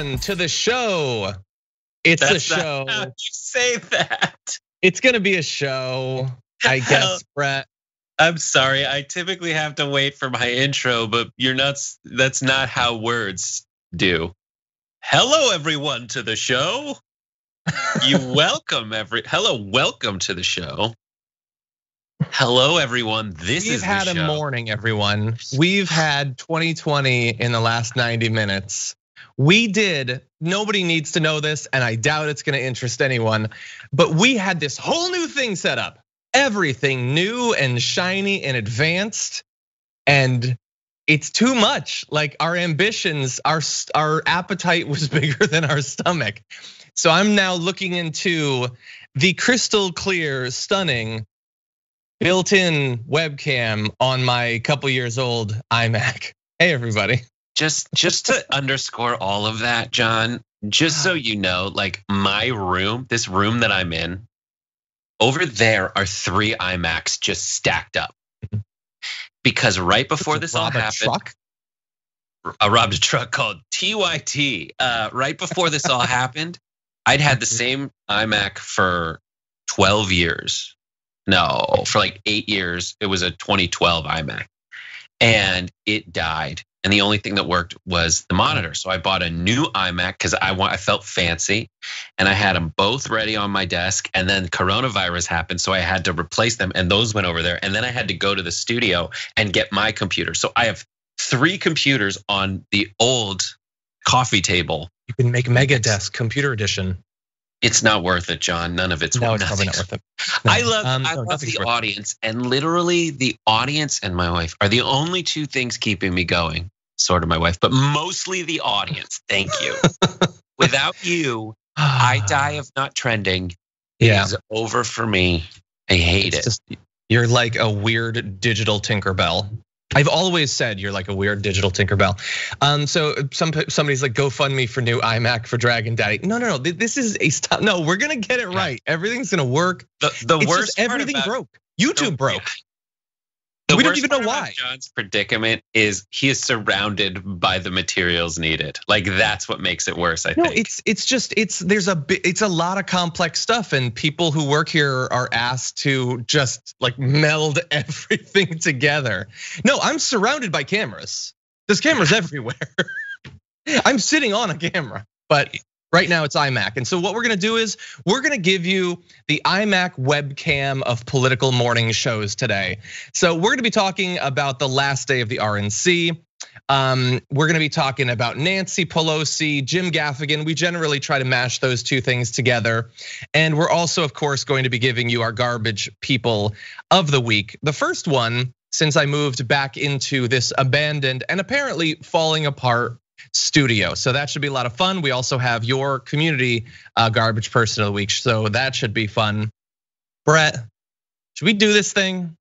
everyone to the show. It's a show. How you say that? It's gonna be a show, I guess, Brett. I'm sorry. I typically have to wait for my intro, but you're not. That's not how words do. Hello, everyone, to the show. Welcome to the show. Hello, everyone. We've had a morning, everyone. We've had 2020 in the last 90 minutes. Nobody needs to know this, and I doubt it's gonna interest anyone, but we had this whole new thing set up. Everything new and shiny and advanced, and it's too much. Like our ambitions, our appetite was bigger than our stomach. So I'm now looking into the crystal clear, stunning, built-in webcam on my couple years old iMac. Hey, everybody. Just to underscore all of that, John, just so you know, like my room, this room that I'm in, over there are 3 iMacs just stacked up. Because right before this all happened, I robbed a truck called TYT. Right before this all happened, I'd had the same iMac for 12 years. No, for like 8 years. It was a 2012 iMac, and it died. And the only thing that worked was the monitor. So I bought a new iMac because I felt fancy, and I had them both ready on my desk. And then coronavirus happened, so I had to replace them, and those went over there. And then I had to go to the studio and get my computer. So I have 3 computers on the old coffee table. You can make Mega Desk Computer Edition. It's not worth it, John. None of it's no, worth it. It's probably not worth it. No. I love the audience, and literally the audience and my wife are the only 2 things keeping me going. Sort of my wife, but mostly the audience. Thank you. Without you, I die of not trending. Yeah. It is over for me. I hate it. You're like a weird digital Tinkerbell. I've always said you're like a weird digital Tinkerbell. So somebody's like, GoFundMe for new iMac for Dragon Daddy. No. This is a stop. No, we're gonna get it right. Everything's gonna work. The worst part everything broke. YouTube broke. We don't even know why. John's predicament is he is surrounded by the materials needed. Like that's what makes it worse. I think. It's a lot of complex stuff, and people who work here are asked to just like meld everything together. No, I'm surrounded by cameras. There's cameras everywhere. I'm sitting on a camera, but right now it's iMac. And so what we're gonna do is we're gonna give you the iMac webcam of political morning shows today. So we're gonna be talking about the last day of the RNC. We're gonna be talking about Nancy Pelosi, Jim Gaffigan. We generally try to mash those 2 things together. And we're also, of course, going to be giving you our garbage people of the week. The first one, since I moved back into this abandoned and apparently falling apart studio. So that should be a lot of fun. We also have your community garbage person of the week. So that should be fun. Brett, should we do this thing?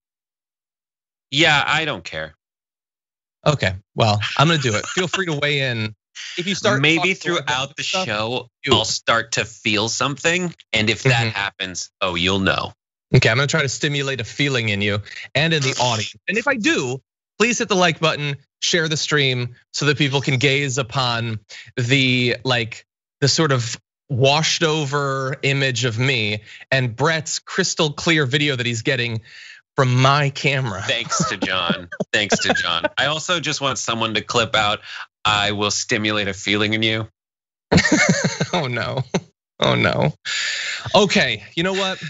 Yeah, I don't care. Okay, well, I'm gonna do it. Feel free to weigh in. If you start maybe throughout the show, I'll start to feel something. And if that happens, oh, you'll know. Okay, I'm gonna try to stimulate a feeling in you and in the audience. And if I do, please hit the like button, share the stream so that people can gaze upon the sort of washed over image of me and Brett's crystal clear video that he's getting from my camera. Thanks to John. I also just want someone to clip out, I will stimulate a feeling in you. Oh no. Okay, you know what?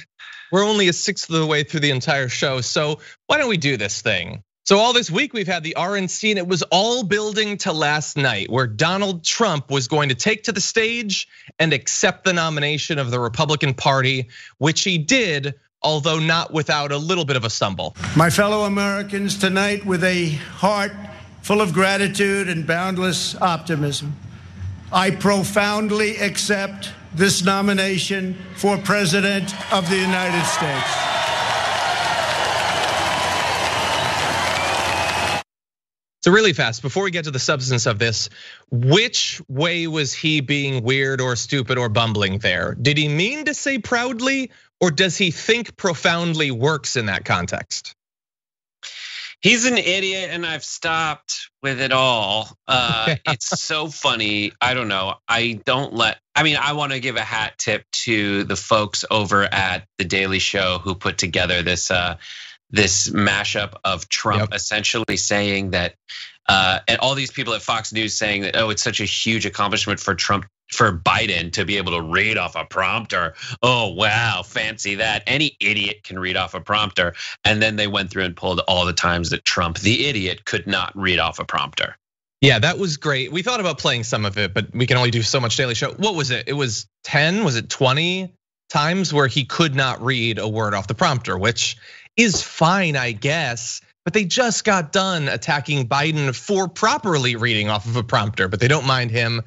We're only a 1/6 of the way through the entire show, so why don't we do this thing? So all this week we've had the RNC, and it was all building to last night, where Donald Trump was going to take to the stage and accept the nomination of the Republican Party, which he did, although not without a little bit of a stumble. My fellow Americans, tonight with a heart full of gratitude and boundless optimism, I profoundly accept this nomination for President of the United States. So really fast, before we get to the substance of this, which way was he being weird or stupid or bumbling there? Did he mean to say proudly, or does he think profoundly works in that context? He's an idiot, and I've stopped with it all. It's so funny. I don't know. I want to give a hat tip to the folks over at The Daily Show who put together this mashup of Trump essentially saying that, and all these people at Fox News saying that, oh, it's such a huge accomplishment for Biden to be able to read off a prompter. Oh, wow, fancy that. Any idiot can read off a prompter. And then they went through and pulled all the times that Trump, the idiot, could not read off a prompter. Yeah, that was great. We thought about playing some of it, but we can only do so much Daily Show. What was it? It was 10, was it 20 times where he could not read a word off the prompter, which is fine, I guess. But they just got done attacking Biden for properly reading off of a prompter, but they don't mind him.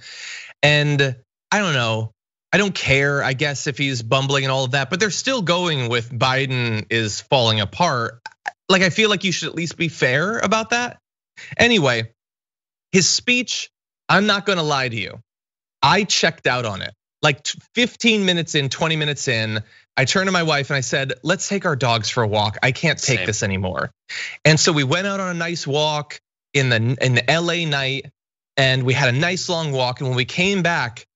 And I don't know, I don't care, I guess, if he's bumbling and all of that, but they're still going with Biden is falling apart. Like, I feel like you should at least be fair about that. Anyway, his speech, I'm not gonna lie to you, I checked out on it. Like 15 minutes in, 20 minutes in, I turned to my wife and I said, let's take our dogs for a walk. I can't take this anymore. And so we went out on a nice walk in the LA night, and we had a nice long walk. And when we came back,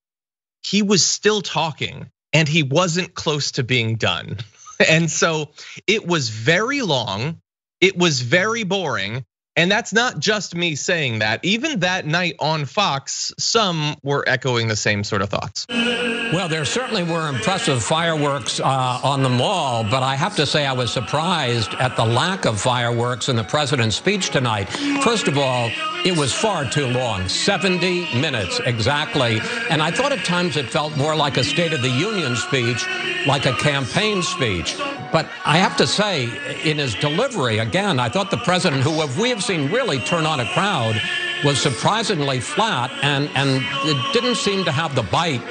he was still talking and he wasn't close to being done. And so it was very long, it was very boring. And that's not just me saying that. Even that night on Fox, some were echoing the same sort of thoughts. Well, there certainly were impressive fireworks on the Mall, but I have to say I was surprised at the lack of fireworks in the president's speech tonight. First of all, it was far too long, 70 minutes exactly. And I thought at times it felt more like a State of the Union speech, like a campaign speech. But I have to say, in his delivery, again, I thought the president, who we have seen really turn on a crowd, was surprisingly flat and it didn't seem to have the bite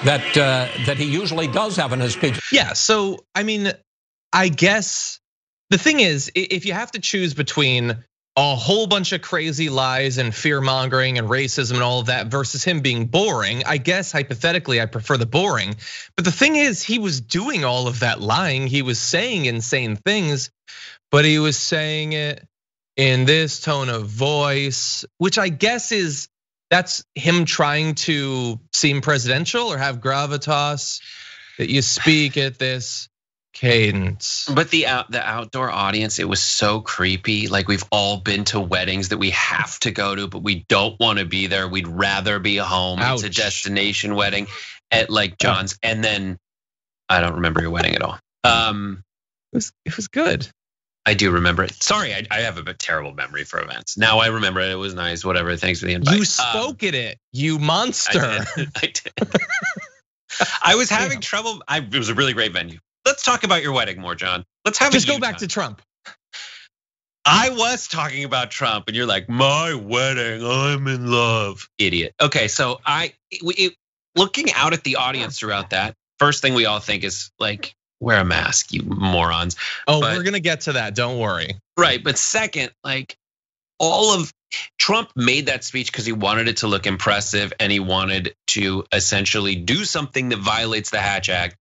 that he usually does have in his speech. Yeah, so I mean, I guess the thing is, if you have to choose between a whole bunch of crazy lies and fear mongering and racism and all of that versus him being boring, I guess hypothetically I prefer the boring. But the thing is, he was doing all of that lying. He was saying insane things, but he was saying it in this tone of voice, which I guess that's him trying to seem presidential or have gravitas, that you speak at this cadence. But the outdoor audience, it was so creepy. Like, we've all been to weddings that we have to go to, but we don't want to be there. We'd rather be home. Ouch. It's a destination wedding at like John's, and then I don't remember your wedding at all. It was good. I do remember it. Sorry, I have a terrible memory for events. Now I remember it. It was nice. Whatever. Thanks for the invite. You spoke at it, you monster. I did. I was having trouble. It was a really great venue. Let's talk about your wedding more, John. Let's have just go back to Trump. I was talking about Trump, and you're like, my wedding, I'm in love, idiot. Okay, so looking out at the audience throughout that, first thing we all think is like, wear a mask, you morons. Oh, we're gonna get to that. Don't worry. Right, but second, like, all of Trump made that speech because he wanted it to look impressive, and he wanted to essentially do something that violates the Hatch Act.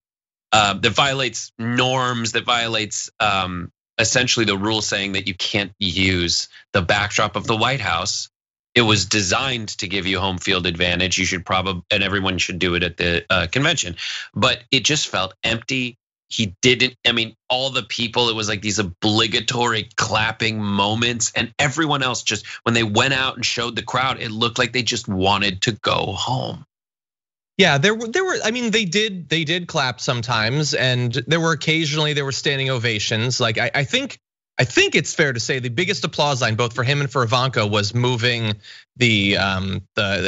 That violates norms, that violates essentially the rule saying that you can't use the backdrop of the White House. It was designed to give you home field advantage. You should and everyone should do it at the convention. But it just felt empty. He didn't, I mean, all the people, it was like these obligatory clapping moments, and everyone else just, when they went out and showed the crowd, it looked like they just wanted to go home. Yeah, there were. I mean, they did clap sometimes, and there were standing ovations. Like I think it's fair to say the biggest applause line, both for him and for Ivanka, was moving the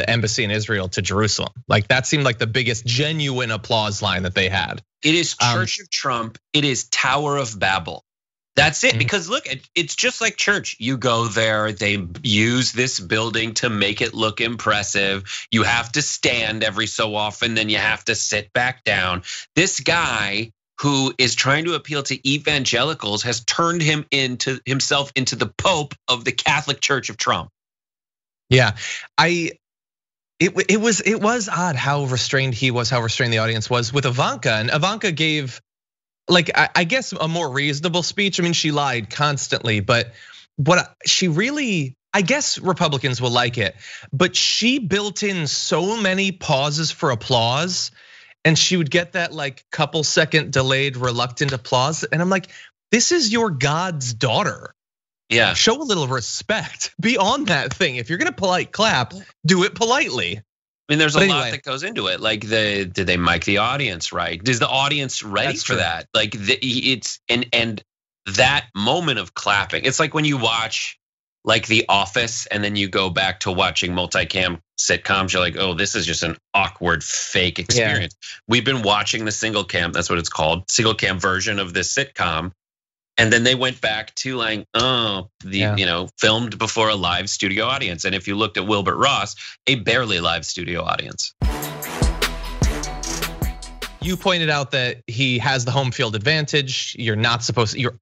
embassy in Israel to Jerusalem. Like that seemed like the biggest genuine applause line that they had. It is Church of Trump. It is Tower of Babel. That's it, because look, it's just like church. You go there, they use this building to make it look impressive. You have to stand every so often, then you have to sit back down. This guy who is trying to appeal to evangelicals has turned himself into the Pope of the Catholic Church of Trump. Yeah, it was odd how restrained he was, how restrained the audience was with Ivanka, and Ivanka gave, like, I guess a more reasonable speech. I mean, she lied constantly, but she really, I guess Republicans will like it, but she built in so many pauses for applause, and she would get that like couple second delayed reluctant applause. And I'm like, this is your God's daughter. Yeah. Show a little respect. Be on that thing. If you're gonna polite clap, do it politely. I mean, there's a lot that goes into it. Like, did they mic the audience right? Is the audience ready for that? Like, it's and that moment of clapping. It's like when you watch like The Office, and then you go back to watching multicam sitcoms. You're like, oh, this is just an awkward, fake experience. Yeah. We've been watching the single cam. That's what it's called, single cam version of this sitcom. And then they went back to like, filmed before a live studio audience. And if you looked at Wilbur Ross, a barely live studio audience. You pointed out that he has the home field advantage. You're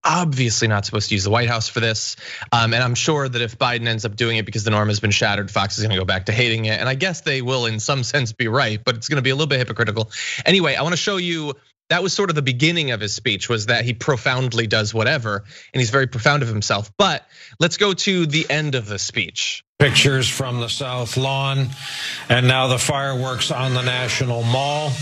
obviously not supposed to use the White House for this. And I'm sure that if Biden ends up doing it because the norm has been shattered, Fox is gonna go back to hating it. And I guess they will in some sense be right, but it's gonna be a little bit hypocritical. Anyway, I wanna show you, that was sort of the beginning of his speech, was that he profoundly does whatever, and he's very profound of himself. But let's go to the end of the speech. Pictures from the South Lawn, and now the fireworks on the National Mall.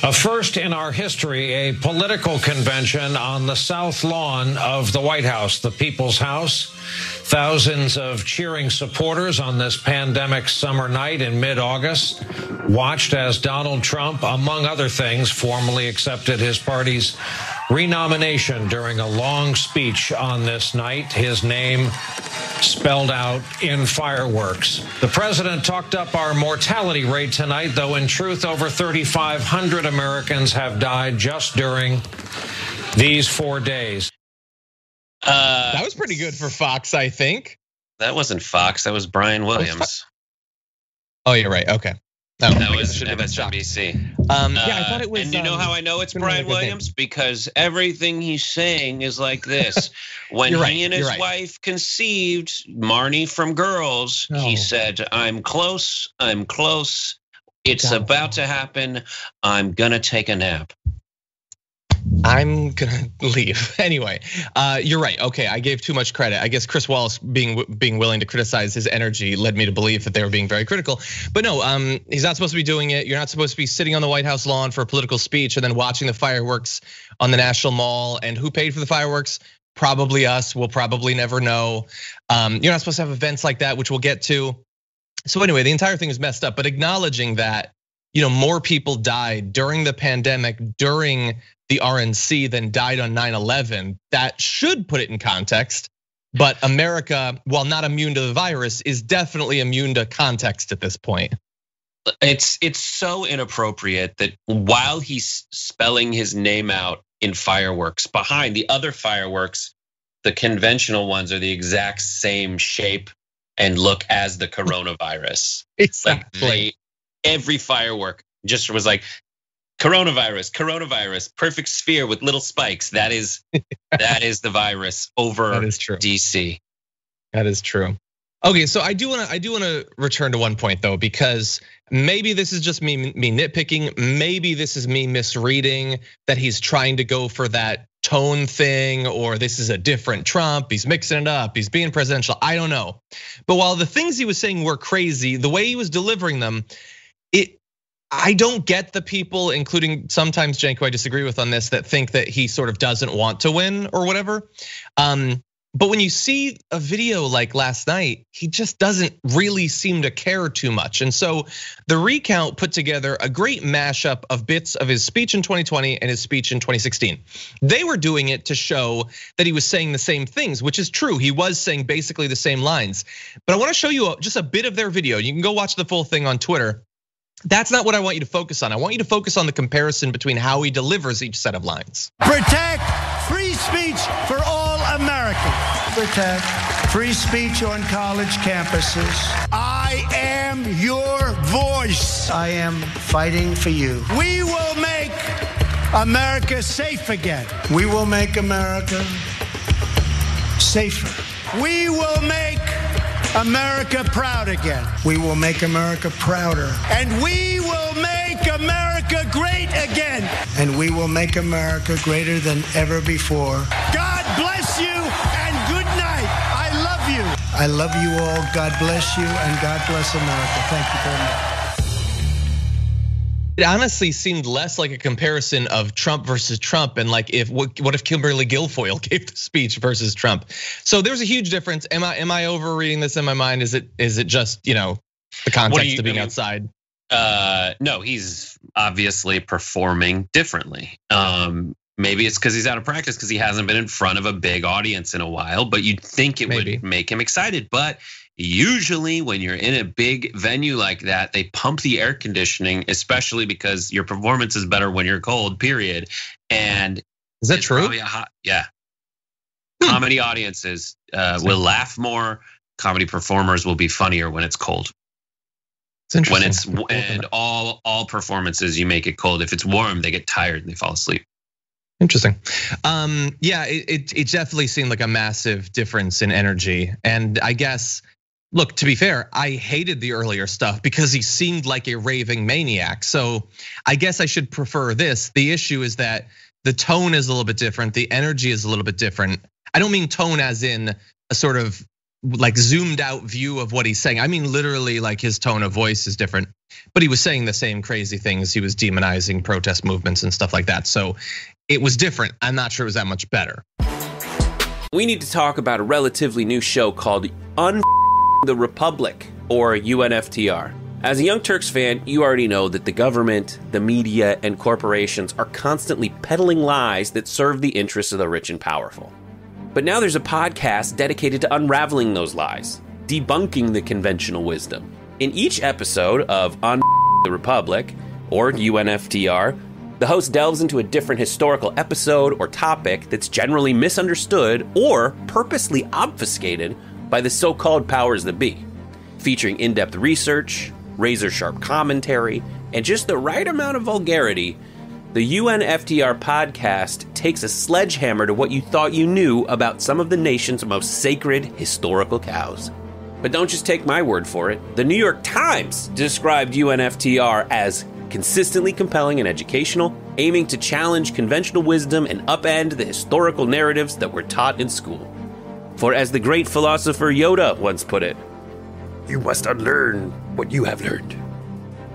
A first in our history, a political convention on the South Lawn of the White House, the People's House. Thousands of cheering supporters on this pandemic summer night in mid-August watched as Donald Trump, among other things, formally accepted his party's renomination during a long speech on this night. His name spelled out in fireworks. The president talked up our mortality rate tonight, though in truth, over 3,500 Americans have died just during these 4 days. That was pretty good for Fox, I think. That wasn't Fox, that was Brian Williams. Oh, you're right, okay. That was MSNBC. Yeah, I thought it was. And you know how I know it's Brian Williams? Because everything he's saying is like this. When he and his wife conceived Marnie from Girls, he said, I'm close, it's about to happen, I'm gonna take a nap. I'm gonna leave anyway. You're right. Okay, I gave too much credit. I guess Chris Wallace being willing to criticize his energy led me to believe that they were being very critical. But no, he's not supposed to be doing it. You're not supposed to be sitting on the White House lawn for a political speech and then watching the fireworks on the National Mall. And who paid for the fireworks? Probably us. We'll probably never know. You're not supposed to have events like that, which we'll get to. So anyway, the entire thing is messed up. But acknowledging that, more people died during the pandemic, during the RNC than died on 9/11, that should put it in context. But America, while not immune to the virus, is definitely immune to context at this point. It's so inappropriate that while he's spelling his name out in fireworks, behind the other fireworks, the conventional ones are the exact same shape and look as the coronavirus. Exactly. Like every firework just was like, coronavirus, perfect sphere with little spikes. That is the virus over DC. That is true. Okay, so I do want to return to one point though, because maybe this is just me nitpicking. Maybe this is me misreading that he's trying to go for that tone thing, or this is a different Trump. He's mixing it up. He's being presidential. I don't know. But while the things he was saying were crazy, the way he was delivering them, I don't get the people, including sometimes Cenk, who I disagree with on this, that think that he sort of doesn't want to win or whatever. But when you see a video like last night, he just doesn't really seem to care too much. And so the recount put together a great mashup of bits of his speech in 2020 and his speech in 2016. They were doing it to show that he was saying the same things, which is true. He was saying basically the same lines. But I want to show you just a bit of their video. You can go watch the full thing on Twitter. That's not what I want you to focus on. I want you to focus on the comparison between how he delivers each set of lines. Protect free speech for all Americans. Protect free speech on college campuses. I am your voice. I am fighting for you. We will make America safe again. We will make America safer. We will make America proud again. We will make America prouder. And we will make America great again. And we will make America greater than ever before. God bless you and good night. I love I love you all. God bless you, and God bless America. Thank you very much. It honestly seemed less like a comparison of Trump versus Trump, and like what if Kimberly Guilfoyle gave the speech versus Trump? So there's a huge difference. Am I overreading this in my mind? Is it just the context of being outside? No, he's obviously performing differently. Maybe it's because he's out of practice because he hasn't been in front of a big audience in a while. But you'd think it would make him excited, but. Usually when you're in a big venue like that, they pump the air conditioning, especially because your performance is better when you're cold, period. And is that true? Yeah. Comedy audiences will laugh more. Comedy performers will be funnier when it's cold. It's interesting. And all performances, you make it cold. If it's warm, they get tired and they fall asleep. Interesting. Yeah, it definitely seemed like a massive difference in energy. And I guess, look, to be fair, I hated the earlier stuff because he seemed like a raving maniac. So I guess I should prefer this. The issue is that the tone is a little bit different. The energy is a little bit different. I don't mean tone as in a sort of like zoomed out view of what he's saying. I mean literally like his tone of voice is different, but he was saying the same crazy things. He was demonizing protest movements and stuff like that. So it was different. I'm not sure it was that much better. We need to talk about a relatively new show called the Republic, or UNFTR. As a Young Turks fan, you already know that the government, the media, and corporations are constantly peddling lies that serve the interests of the rich and powerful. But now there's a podcast dedicated to unraveling those lies, debunking the conventional wisdom. In each episode of the Republic, or UNFTR, the host delves into a different historical episode or topic that's generally misunderstood or purposely obfuscated by the so-called powers that be, featuring in-depth research, razor-sharp commentary, and just the right amount of vulgarity. The UNFTR podcast takes a sledgehammer to what you thought you knew about some of the nation's most sacred historical cows. But don't just take my word for it. The New York Times described UNFTR as consistently compelling and educational, aiming to challenge conventional wisdom and upend the historical narratives that were taught in school. For as the great philosopher Yoda once put it, you must unlearn what you have learned.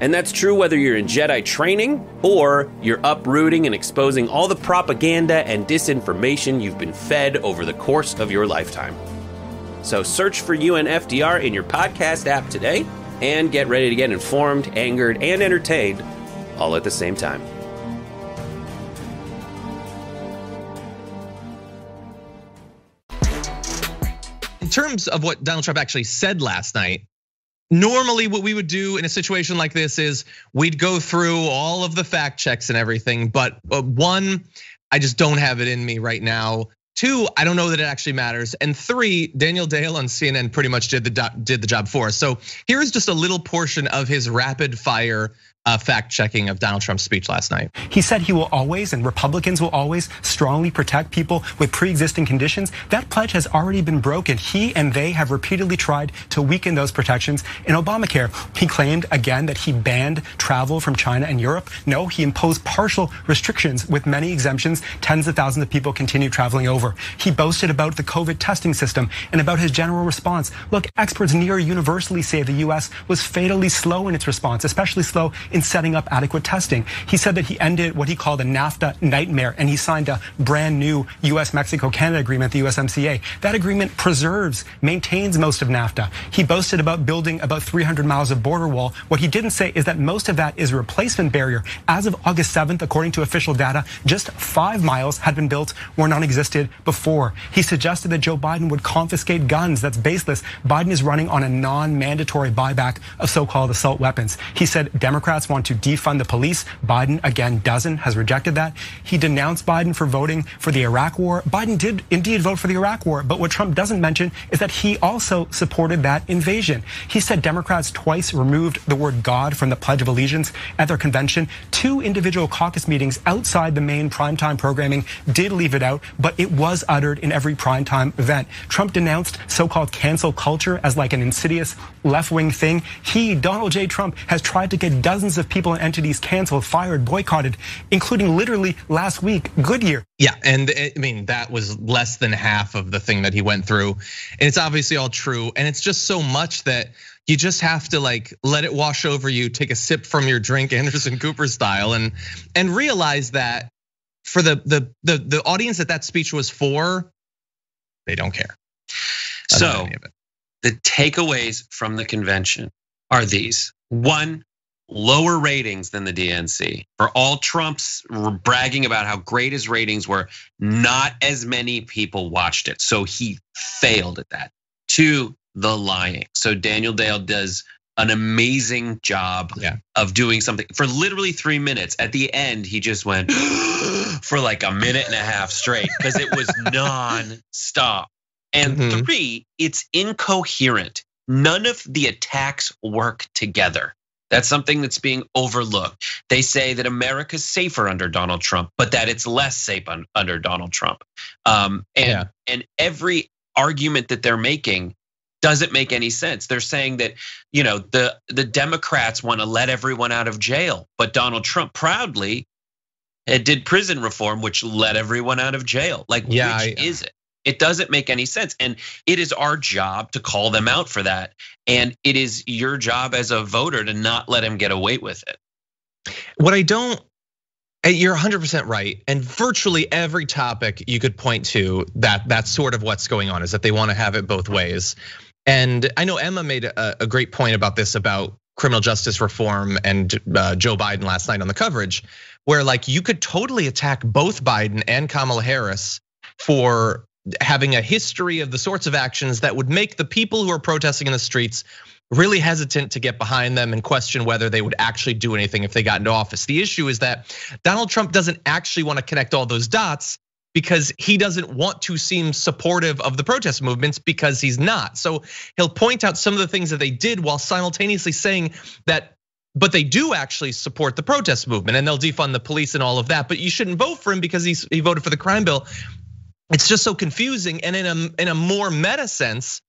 And that's true whether you're in Jedi training or you're uprooting and exposing all the propaganda and disinformation you've been fed over the course of your lifetime. So search for UNFTR in your podcast app today and get ready to get informed, angered, and entertained all at the same time. In terms of what Donald Trump actually said last night, normally what we would do in a situation like this is we'd go through all of the fact checks and everything. But one, I just don't have it in me right now. Two, I don't know that it actually matters. And three, Daniel Dale on CNN pretty much did the job for us. So here is just a little portion of his rapid fire fact checking of Donald Trump's speech last night. He said he will always, and Republicans will always, strongly protect people with pre-existing conditions. That pledge has already been broken. He and they have repeatedly tried to weaken those protections in Obamacare. He claimed again that he banned travel from China and Europe. No, he imposed partial restrictions with many exemptions. Tens of thousands of people continue traveling over. He boasted about the COVID testing system and about his general response. Look, experts near universally say the US was fatally slow in its response, especially slow in setting up adequate testing. He said that he ended what he called a NAFTA nightmare, and he signed a brand new US-Mexico-Canada agreement, the USMCA. That agreement preserves, maintains most of NAFTA. He boasted about building about 300 miles of border wall. What he didn't say is that most of that is a replacement barrier. As of August 7th, according to official data, just 5 miles had been built where none existed before. He suggested that Joe Biden would confiscate guns. That's baseless. Biden is running on a non-mandatory buyback of so-called assault weapons. He said Democrats want to defund the police. Biden, again, has rejected that. He denounced Biden for voting for the Iraq war. Biden did indeed vote for the Iraq war, but what Trump doesn't mention is that he also supported that invasion. He said Democrats twice removed the word God from the Pledge of Allegiance at their convention. 2 individual caucus meetings outside the main primetime programming did leave it out, but it was uttered in every primetime event. Trump denounced so-called cancel culture as like an insidious left-wing thing. Donald J. Trump, has tried to get dozens thousands of people and entities canceled, fired, boycotted, including literally last week, Goodyear. Yeah, and I mean, that was less than half of the thing that he went through. And it's obviously all true. And it's just so much that you just have to like let it wash over you, take a sip from your drink, Anderson Cooper style, and realize that for the audience that speech was for, they don't care. So the takeaways from the convention are these: 1, lower ratings than the DNC. For all Trump's bragging about how great his ratings were, not as many people watched it. So he failed at that. 2, the lying. So Daniel Dale does an amazing job of doing something for literally 3 minutes. At the end, he just went for like a minute and a half straight because it was non-stop. And 3, it's incoherent. None of the attacks work together. That's something that's being overlooked. They say that America's safer under Donald Trump, but that it's less safe under Donald Trump. And every argument that they're making doesn't make any sense. They're saying that, the Democrats want to let everyone out of jail, but Donald Trump proudly did prison reform, which let everyone out of jail. Which is it? It doesn't make any sense. And it is our job to call them out for that. And it is your job as a voter to not let him get away with it. You're 100% right. And virtually every topic you could point to that's sort of what's going on, is that they want to have it both ways. And I know Emma made a great point about this, about criminal justice reform and Joe Biden last night on the coverage, where like you could totally attack both Biden and Kamala Harris for having a history of the sorts of actions that would make the people who are protesting in the streets really hesitant to get behind them and question whether they would actually do anything if they got into office. The issue is that Donald Trump doesn't actually want to connect all those dots because he doesn't want to seem supportive of the protest movements, because he's not. So he'll point out some of the things that they did while simultaneously saying that, but they do actually support the protest movement and they'll defund the police and all of that. But you shouldn't vote for him because he voted for the crime bill. It's just so confusing. And in a more meta sense,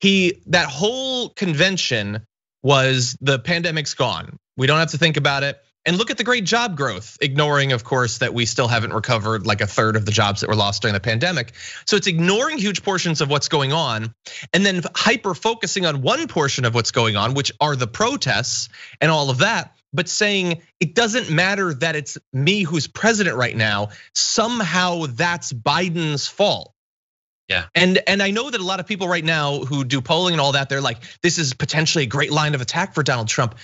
that whole convention was the pandemic's gone. We don't have to think about it. And look at the great job growth, ignoring, of course, that we still haven't recovered like a third of the jobs that were lost during the pandemic. So it's ignoring huge portions of what's going on and then hyper focusing on one portion of what's going on, which are the protests and all of that, but saying it doesn't matter that it's me who's president right now. Somehow that's Biden's fault. Yeah. And I know that a lot of people right now who do polling and all that, they're like, this is potentially a great line of attack for Donald Trump.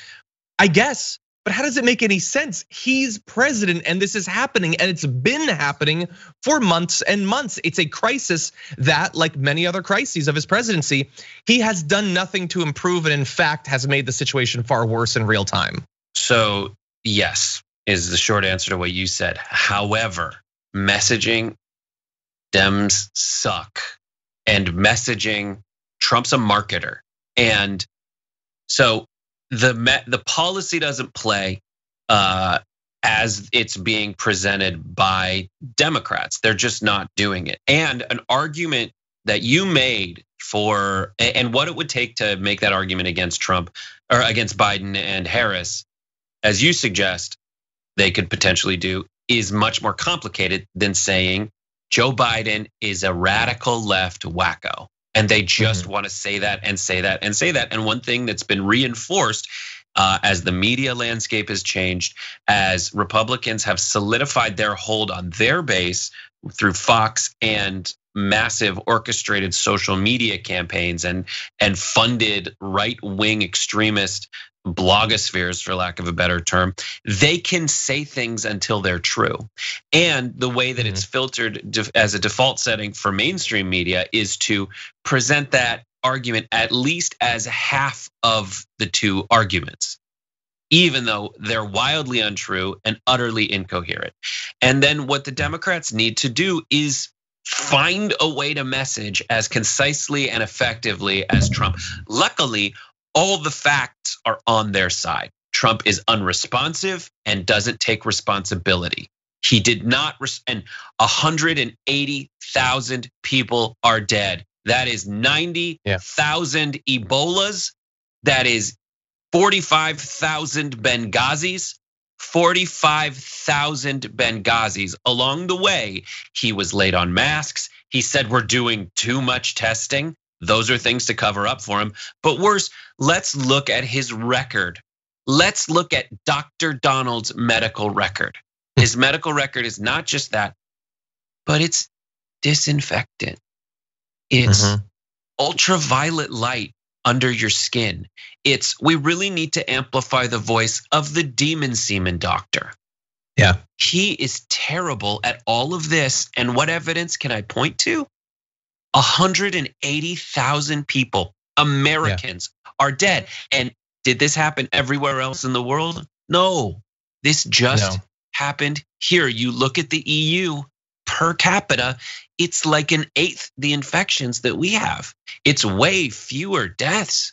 I guess, but how does it make any sense? He's president and this is happening, and it's been happening for months and months. It's a crisis that, like many other crises of his presidency, he has done nothing to improve, and in fact has made the situation far worse in real time. So yes, is the short answer to what you said. However, messaging, Dems suck, and messaging, Trump's a marketer. And so the policy doesn't play as it's being presented by Democrats. They're just not doing it. And an argument that you made and what it would take to make that argument against Trump or against Biden and Harris, as you suggest they could potentially do, is much more complicated than saying Joe Biden is a radical left wacko. And they just want to say that and say that and say that. And one thing that's been reinforced as the media landscape has changed, as Republicans have solidified their hold on their base through Fox and massive orchestrated social media campaigns and funded right-wing extremist blogospheres, for lack of a better term, they can say things until they're true. And the way that it's filtered as a default setting for mainstream media is to present that argument at least as half of the two arguments, even though they're wildly untrue and utterly incoherent. And then what the Democrats need to do is find a way to message as concisely and effectively as Trump. Luckily, all the facts are on their side. Trump is unresponsive and doesn't take responsibility. He did not, and 180,000 people are dead. That is 90,000 Ebolas. That is 45,000 Benghazis. 45,000 Benghazis. Along the way, he was late on masks. He said we're doing too much testing. Those are things to cover up for him. But worse, let's look at his record. Let's look at Dr. Donald's medical record. His medical record is not just that, but it's disinfectant. It's ultraviolet light under your skin. We really need to amplify the voice of the demon semen doctor. Yeah. He is terrible at all of this. And what evidence can I point to? 180,000 people, Americans, are dead. And did this happen everywhere else in the world? No, this just happened here. You look at the EU per capita, it's like an eighth the infections that we have. It's way fewer deaths.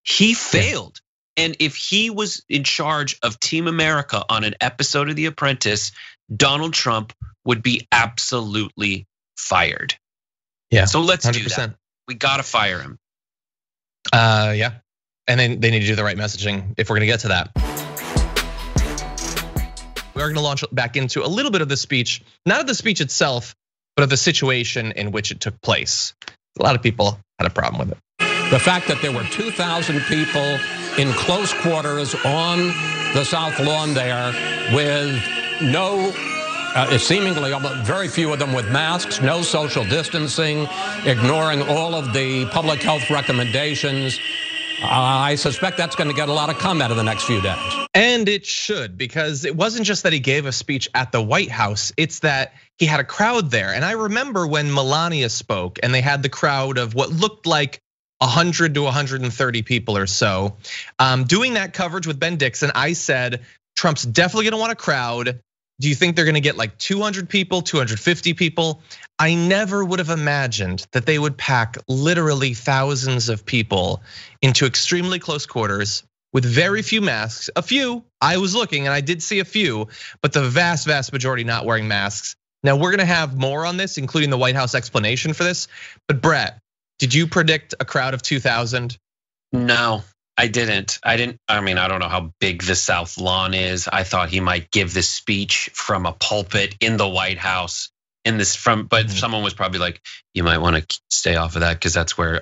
He failed. And if he was in charge of Team America on an episode of The Apprentice, Donald Trump would be absolutely fired. Yeah. So let's 100%. do that. We gotta fire him. Yeah. And then they need to do the right messaging if we're gonna get to that. We are gonna launch back into a little bit of the speech, not of the speech itself, but of the situation in which it took place. A lot of people had a problem with it. The fact that there were 2,000 people in close quarters on the South Lawn there with no, seemingly very few of them with masks, no social distancing, ignoring all of the public health recommendations. I suspect that's going to get a lot of comment in the next few days. And it should, because it wasn't just that he gave a speech at the White House, it's that he had a crowd there. And I remember when Melania spoke and they had the crowd of what looked like 100 to 130 people or so. Doing that coverage with Ben Dixon, I said, Trump's definitely gonna want a crowd. Do you think they're gonna get like 200 people, 250 people? I never would have imagined that they would pack literally thousands of people into extremely close quarters with very few masks. A few, I was looking and I did see a few, but the vast majority not wearing masks. Now we're gonna have more on this, including the White House explanation for this. But Brett, did you predict a crowd of 2,000? No, I didn't. I mean, I don't know how big the South Lawn is. I thought he might give this speech from a pulpit in the White House. But someone was probably like, you might want to stay off of that because that's where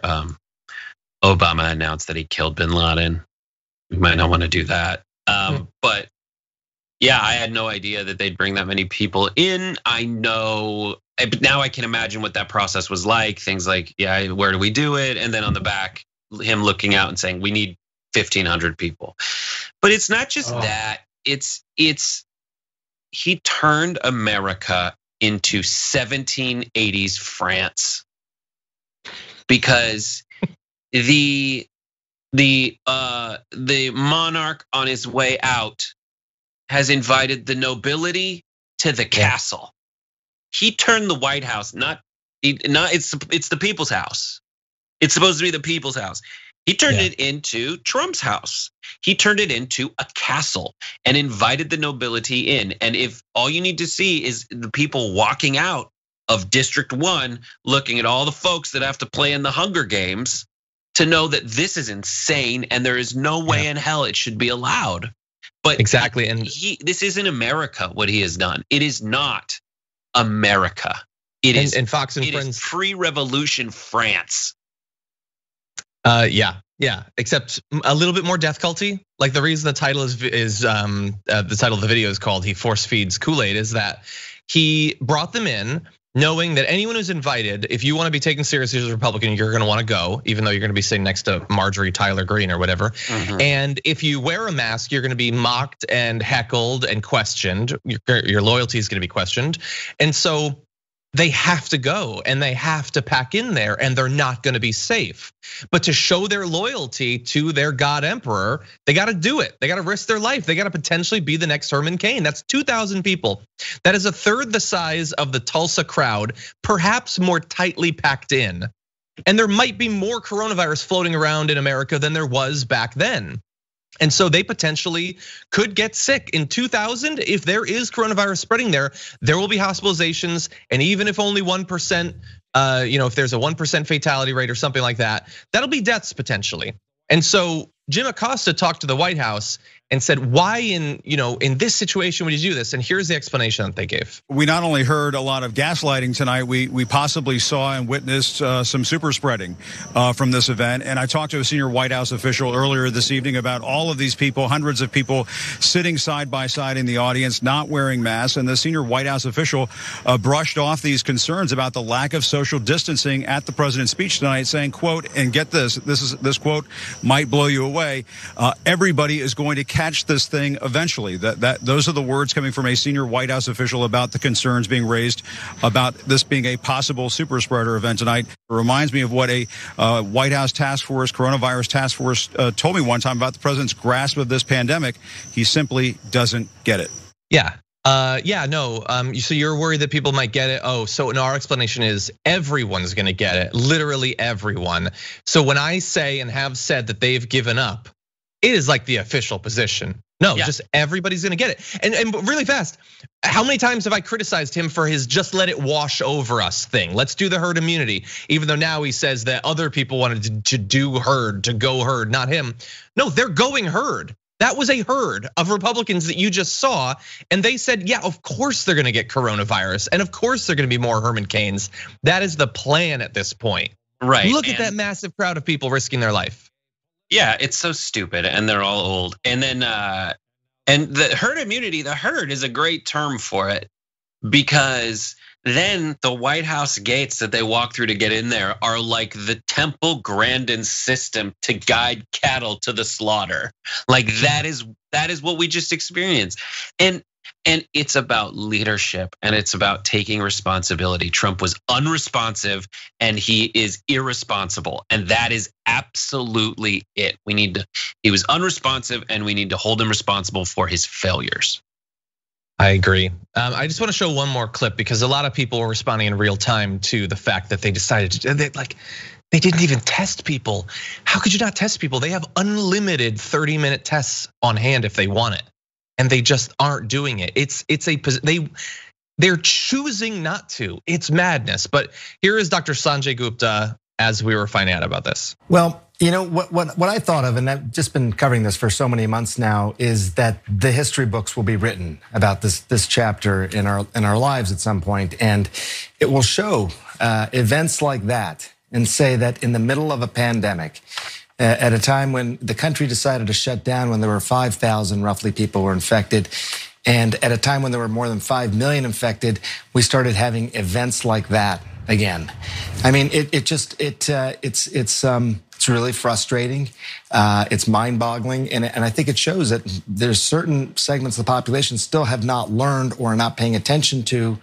Obama announced that he killed bin Laden. You might not want to do that. But yeah, I had no idea that they'd bring that many people in. I know. But now I can imagine what that process was like. Things like, yeah, where do we do it? And then on the back, him looking out and saying, we need 1,500 people. But it's not just that. It's he turned America into 1780s France, because the monarch on his way out has invited the nobility to the castle. He turned the White House, it's the people's house. It's supposed to be the people's house. He turned it into Trump's house. He turned it into a castle and invited the nobility in. And if all you need to see is the people walking out of District 1, looking at all the folks that have to play in the Hunger Games, to know that this is insane and there is no way in hell it should be allowed. But exactly, and this isn't America, what he has done. It is not America. It is Fox and Friends is pre-revolution France. Yeah. Except a little bit more death culty. Like the reason the title is the title of the video is called "He Force Feeds Kool-Aid" is that he brought them in, knowing that anyone who's invited, if you want to be taken seriously as a Republican, you're going to want to go, even though you're going to be sitting next to Marjorie Taylor Greene or whatever. And if you wear a mask, you're going to be mocked and heckled and questioned. Your loyalty is going to be questioned, and so they have to go and they have to pack in there, and they're not going to be safe. But to show their loyalty to their God Emperor, they got to do it. They got to risk their life. They got to potentially be the next Herman Cain. That's 2,000 people. That is a third the size of the Tulsa crowd, perhaps more tightly packed in. And there might be more coronavirus floating around in America than there was back then. And so they potentially could get sick. In 2000, if there is coronavirus spreading there will be hospitalizations. And even if only 1%, if there's a 1% fatality rate or something like that, that'll be deaths potentially. And so Jim Acosta talked to the White House and said, why in this situation would you do this? And here's the explanation that they gave. We not only heard a lot of gaslighting tonight, we possibly saw and witnessed some super spreading from this event. And I talked to a senior White House official earlier this evening about all of these people, hundreds of people sitting side by side in the audience, not wearing masks. And the senior White House official brushed off these concerns about the lack of social distancing at the president's speech tonight, saying, quote, and get this quote might blow you away. Everybody is going to catch this thing eventually. Those are the words coming from a senior White House official about the concerns being raised about this being a possible super spreader event tonight. It reminds me of what a White House coronavirus task force told me one time about the president's grasp of this pandemic. He simply doesn't get it. Yeah. So you're worried that people might get it. Oh, so no, our explanation is everyone's gonna get it, literally everyone. So when I say and have said that they've given up, it is like the official position. No, just everybody's gonna get it. And really fast, how many times have I criticized him for his just let it wash over us thing? Let's do the herd immunity, even though now he says that other people wanted to do herd, to go herd, not him. No, they're going herd. That was a herd of Republicans that you just saw, and they said, yeah, of course they're gonna get coronavirus, and of course they're gonna be more Herman Cains. That is the plan at this point. Right. Look at that massive crowd of people risking their life. Yeah, it's so stupid, and they're all old. And then, and the herd immunity, the herd is a great term for it, because then the White House gates that they walk through to get in there are like the Temple Grandin system to guide cattle to the slaughter. Like that is what we just experienced. And it's about leadership, and it's about taking responsibility. Trump was unresponsive and he is irresponsible, and that is absolutely it. He was unresponsive, and we need to hold him responsible for his failures. I agree. I just want to show one more clip because a lot of people were responding in real time to the fact that they decided to, they didn't even test people. How could you not test people? They have unlimited 30-minute tests on hand if they want it. And they just aren't doing it. They're choosing not to. It's madness. But here is Dr. Sanjay Gupta as we were finding out about this. Well, what I thought of, and I've just been covering this for so many months now, is that the history books will be written about this chapter in our lives at some point, and it will show events like that and say that in the middle of a pandemic, at a time when the country decided to shut down, when there were 5,000 roughly people were infected, and at a time when there were more than 5 million infected, we started having events like that again. I mean, it's really frustrating. It's mind-boggling, and I think it shows that there's certain segments of the population still have not learned or are not paying attention to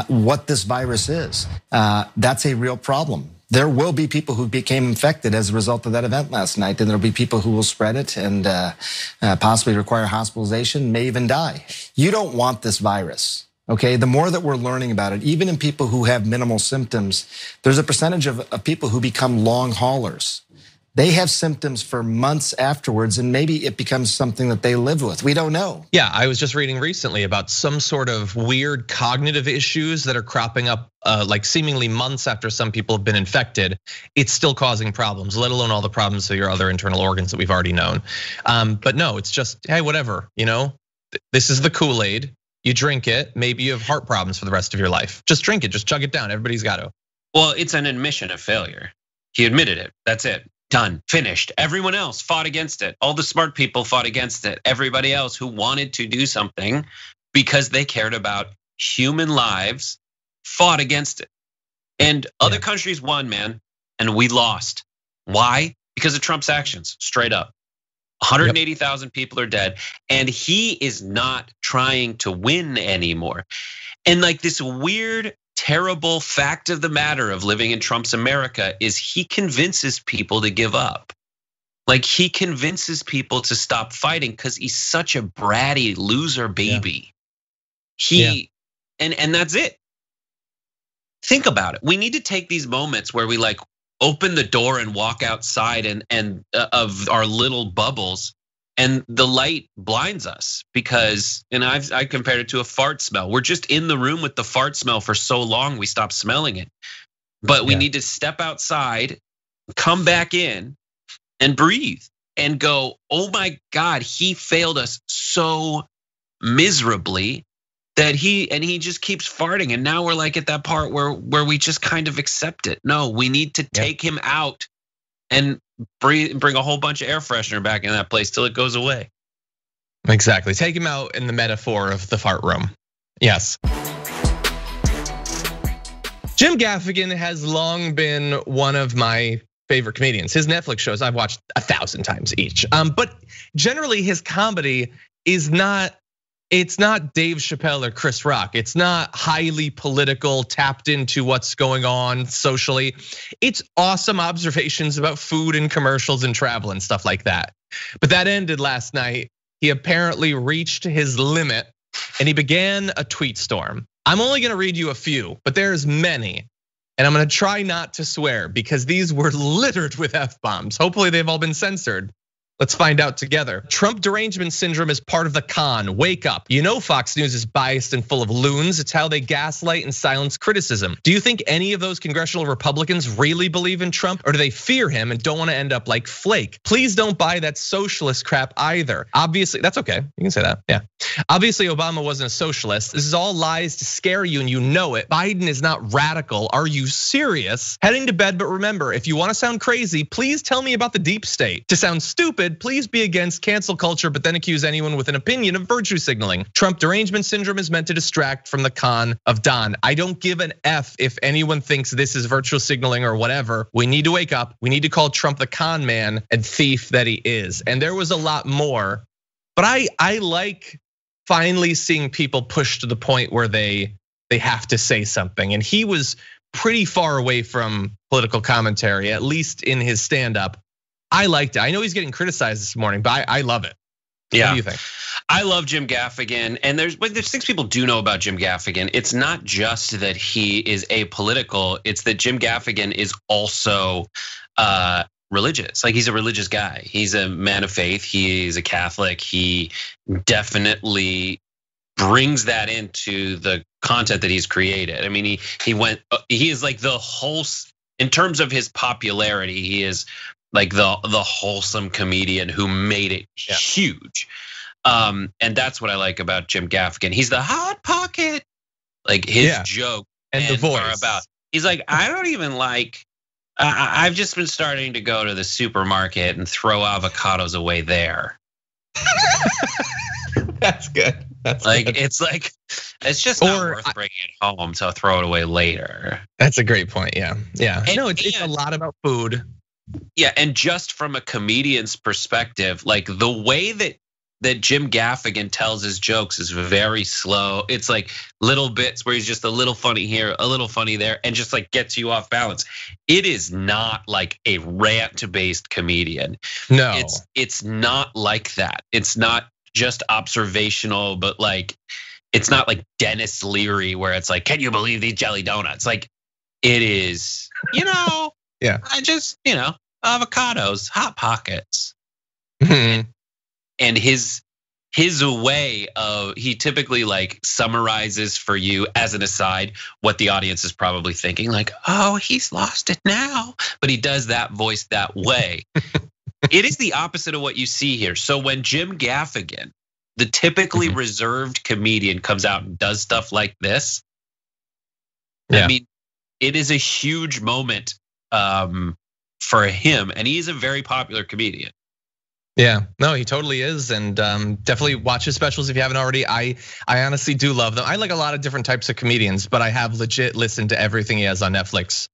what this virus is. That's a real problem. There will be people who became infected as a result of that event last night, and there'll be people who will spread it and possibly require hospitalization, may even die. You don't want this virus, okay? The more that we're learning about it, even in people who have minimal symptoms, there's a percentage of people who become long haulers. They have symptoms for months afterwards, and maybe it becomes something that they live with. We don't know. Yeah, I was just reading recently about some sort of weird cognitive issues that are cropping up like seemingly months after some people have been infected. It's still causing problems, let alone all the problems of your other internal organs that we've already known. But no, it's just, hey, whatever, this is the Kool-Aid. You drink it, maybe you have heart problems for the rest of your life. Just drink it, just chug it down. Everybody's got to. Well, it's an admission of failure. He admitted it, that's it. Done, finished. Everyone else fought against it. All the smart people fought against it. Everybody else who wanted to do something because they cared about human lives fought against it. And other countries won, man, and we lost. Why? Because of Trump's actions, straight up. 180,000 people are dead, and he is not trying to win anymore. And like this weird, terrible fact of the matter of living in Trump's America is he convinces people to give up. Like he convinces people to stop fighting because he's such a bratty loser baby. And that's it. Think about it. We need to take these moments where we like open the door and walk outside and of our little bubbles, and the light blinds us because, and I compared it to a fart smell. We're just in the room with the fart smell for so long we stop smelling it. But we need to step outside, come back in, and breathe and go, oh my God, he failed us so miserably that he just keeps farting. And now we're like at that part where we just kind of accept it. No, we need to take him out and bring a whole bunch of air freshener back in that place till it goes away. Exactly. Take him out in the metaphor of the fart room. Yes. Jim Gaffigan has long been one of my favorite comedians. His Netflix shows I've watched 1,000 times each. But generally his comedy is not, it's not Dave Chappelle or Chris Rock. It's not highly political, tapped into what's going on socially. It's awesome observations about food and commercials and travel and stuff like that. But that ended last night. He apparently reached his limit and he began a tweet storm. I'm only gonna read you a few, but there's many. And I'm gonna try not to swear because these were littered with F-bombs. Hopefully they've all been censored. Let's find out together. Trump derangement syndrome is part of the con. Wake up. You know Fox News is biased and full of loons. It's how they gaslight and silence criticism. Do you think any of those congressional Republicans really believe in Trump, or do they fear him and don't want to end up like Flake? Please don't buy that socialist crap either. Obviously, that's okay. You can say that, yeah. Obviously, Obama wasn't a socialist. This is all lies to scare you and you know it. Biden is not radical. Are you serious? Heading to bed, but remember, if you want to sound crazy, please tell me about the deep state. To sound stupid, please be against cancel culture, but then accuse anyone with an opinion of virtue signaling. Trump derangement syndrome is meant to distract from the con of Don. I don't give an F if anyone thinks this is virtue signaling or whatever. We need to wake up. We need to call Trump the con man and thief that he is. And there was a lot more, but I like finally seeing people push to the point where they have to say something. And he was pretty far away from political commentary, at least in his stand-up. I liked it. I know he's getting criticized this morning, but I love it. Yeah. What do you think? I love Jim Gaffigan, and there's things people do know about Jim Gaffigan. It's not just that he is apolitical; it's that Jim Gaffigan is also religious. Like, he's a religious guy. He's a man of faith. He's a Catholic. He definitely brings that into the content that he's created. I mean, he is like the whole, in terms of his popularity, he is like the wholesome comedian who made it huge. And that's what I like about Jim Gaffigan. He's the hot pocket. Like, his joke and the voice are about. He's like, I don't even like. I've just been starting to go to the supermarket and throw avocados away there. That's good. That's like good. It's like it's just not worth bringing it home, so I'll throw it away later. That's a great point. Yeah. And, no, it's a lot about food. Yeah, and just from a comedian's perspective, like the way that Jim Gaffigan tells his jokes is very slow. It's like little bits where he's just a little funny here, a little funny there, and just like gets you off balance. It is not like a rant-based comedian. No, it's not like that. It's not just observational, but like it's not like Dennis Leary where it's like, can you believe these jelly donuts? Like, it is, yeah. I just, avocados, hot pockets. Mm-hmm. And his way of, he typically like summarizes for you as an aside what the audience is probably thinking, like, oh, he's lost it now. But he does that voice that way. It is the opposite of what you see here. So when Jim Gaffigan, the typically reserved comedian, comes out and does stuff like this, I mean, it is a huge moment for him, and he is a very popular comedian. Yeah, no, he totally is, and definitely watch his specials if you haven't already. I honestly do love them. I like a lot of different types of comedians, but I have legit listened to everything he has on Netflix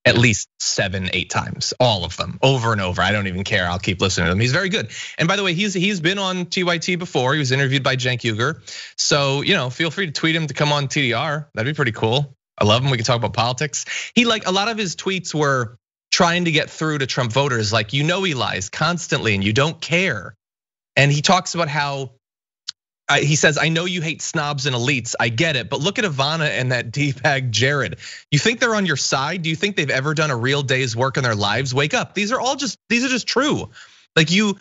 at least 7-8 times, all of them, over and over. I don't even care. I'll keep listening to him. He's very good. And by the way, he's been on TYT before. He was interviewed by Cenk Uygur. So feel free to tweet him to come on TDR. That'd be pretty cool. I love him. We can talk about politics. He, like, a lot of his tweets were trying to get through to Trump voters, like, he lies constantly and you don't care. And he talks about how he says, I know you hate snobs and elites, I get it, but look at Ivana and that D-bag Jared. You think they're on your side? Do you think they've ever done a real day's work in their lives? Wake up. These are just true. Like you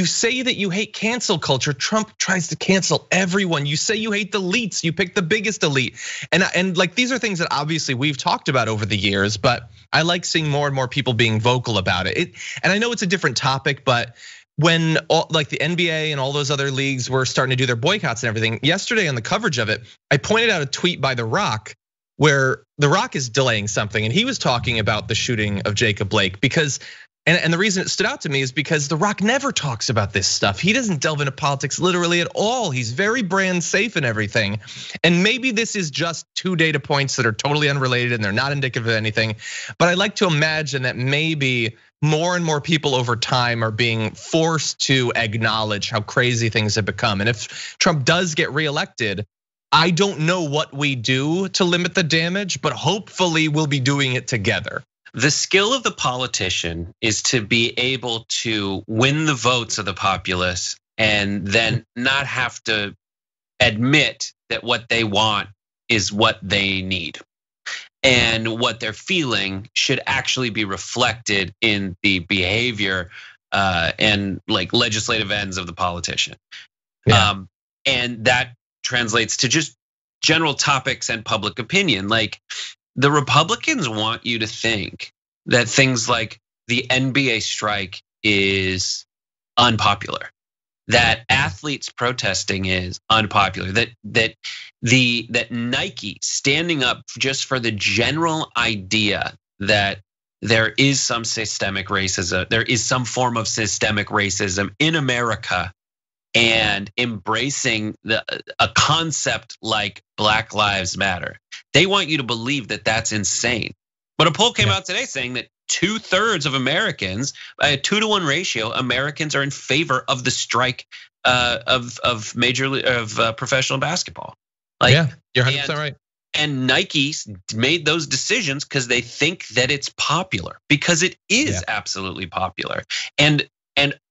say that you hate cancel culture. Trump tries to cancel everyone. You say you hate the elites. You pick the biggest elite. And like these are things that obviously we've talked about over the years, but I like seeing more and more people being vocal about it. And I know it's a different topic, but when like the NBA and all those other leagues were starting to do their boycotts and everything, yesterday on the coverage of it, I pointed out a tweet by The Rock where The Rock is delaying something, and he was talking about the shooting of Jacob Blake because. And the reason it stood out to me is because The Rock never talks about this stuff. He doesn't delve into politics literally at all. He's very brand safe and everything. And maybe this is just 2 data points that are totally unrelated and they're not indicative of anything. But I like to imagine that maybe more and more people over time are being forced to acknowledge how crazy things have become. And if Trump does get reelected, I don't know what we do to limit the damage, but hopefully we'll be doing it together. The skill of the politician is to be able to win the votes of the populace and then not have to admit that what they want is what they need. And what they're feeling should actually be reflected in the behavior and like legislative ends of the politician. Yeah. And that translates to just general topics and public opinion. Like, the Republicans want you to think that things like the NBA strike is unpopular, that athletes protesting is unpopular, that Nike standing up just for the general idea that there is some systemic racism, there is some form of systemic racism in America, and embracing a concept like Black Lives Matter. They want you to believe that that's insane. But a poll came out today saying that 2/3 of Americans, by a 2-to-1 ratio, Americans are in favor of the strike of professional basketball. Like, yeah, you're 100% right. And Nike made those decisions because they think that it's popular, because it is absolutely popular. And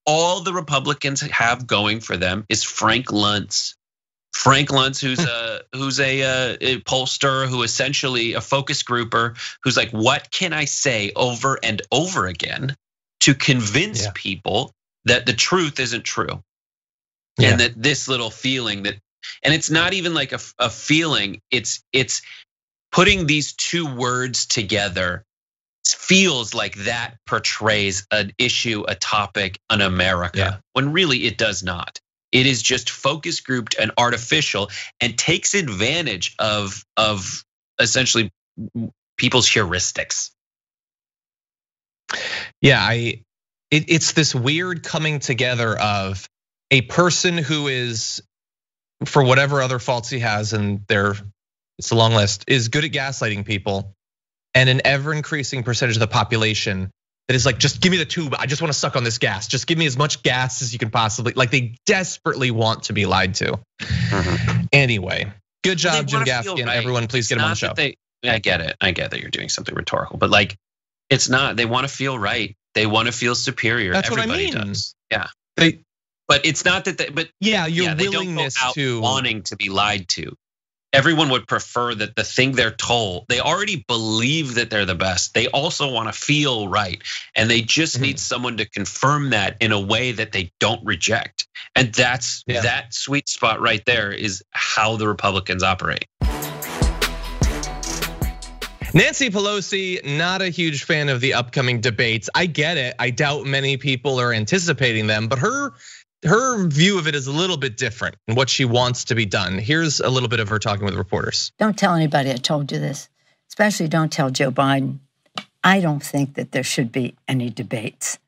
all the Republicans have going for them is Frank Luntz. Frank Luntz, who's a pollster, who essentially a focus grouper, who's like, what can I say over and over again to convince people that the truth isn't true, and that this little feeling that, and it's not even like a feeling, it's putting these 2 words together. Feels like that portrays an issue, a topic, an America, when really it does not. It is just focus grouped and artificial, and takes advantage of essentially people's heuristics. Yeah, it's this weird coming together of a person who is, for whatever other faults he has, and it's a long list, is good at gaslighting people. And an ever increasing percentage of the population that is like, just give me the tube. I just want to suck on this gas. Just give me as much gas as you can possibly. Like, they desperately want to be lied to. Anyway, good job, Jim Gaffigan. Right. Everyone, please get him on the show. I get it. I get that you're doing something rhetorical, but like, it's not. They want to feel right. They want to feel superior. That's Everybody what I mean. Does. Yeah. But it's not that. But yeah, your they willingness don't go out to wanting to be lied to. Everyone would prefer that the thing they're told, they already believe that they're the best. They also want to feel right. And they just need someone to confirm that in a way that they don't reject. And that's that sweet spot right there is how the Republicans operate. Nancy Pelosi, not a huge fan of the upcoming debates. I get it. I doubt many people are anticipating them, but her view of it is a little bit different and what she wants to be done. Here's a little bit of her talking with reporters. Don't tell anybody I told you this, especially don't tell Joe Biden. I don't think that there should be any debates.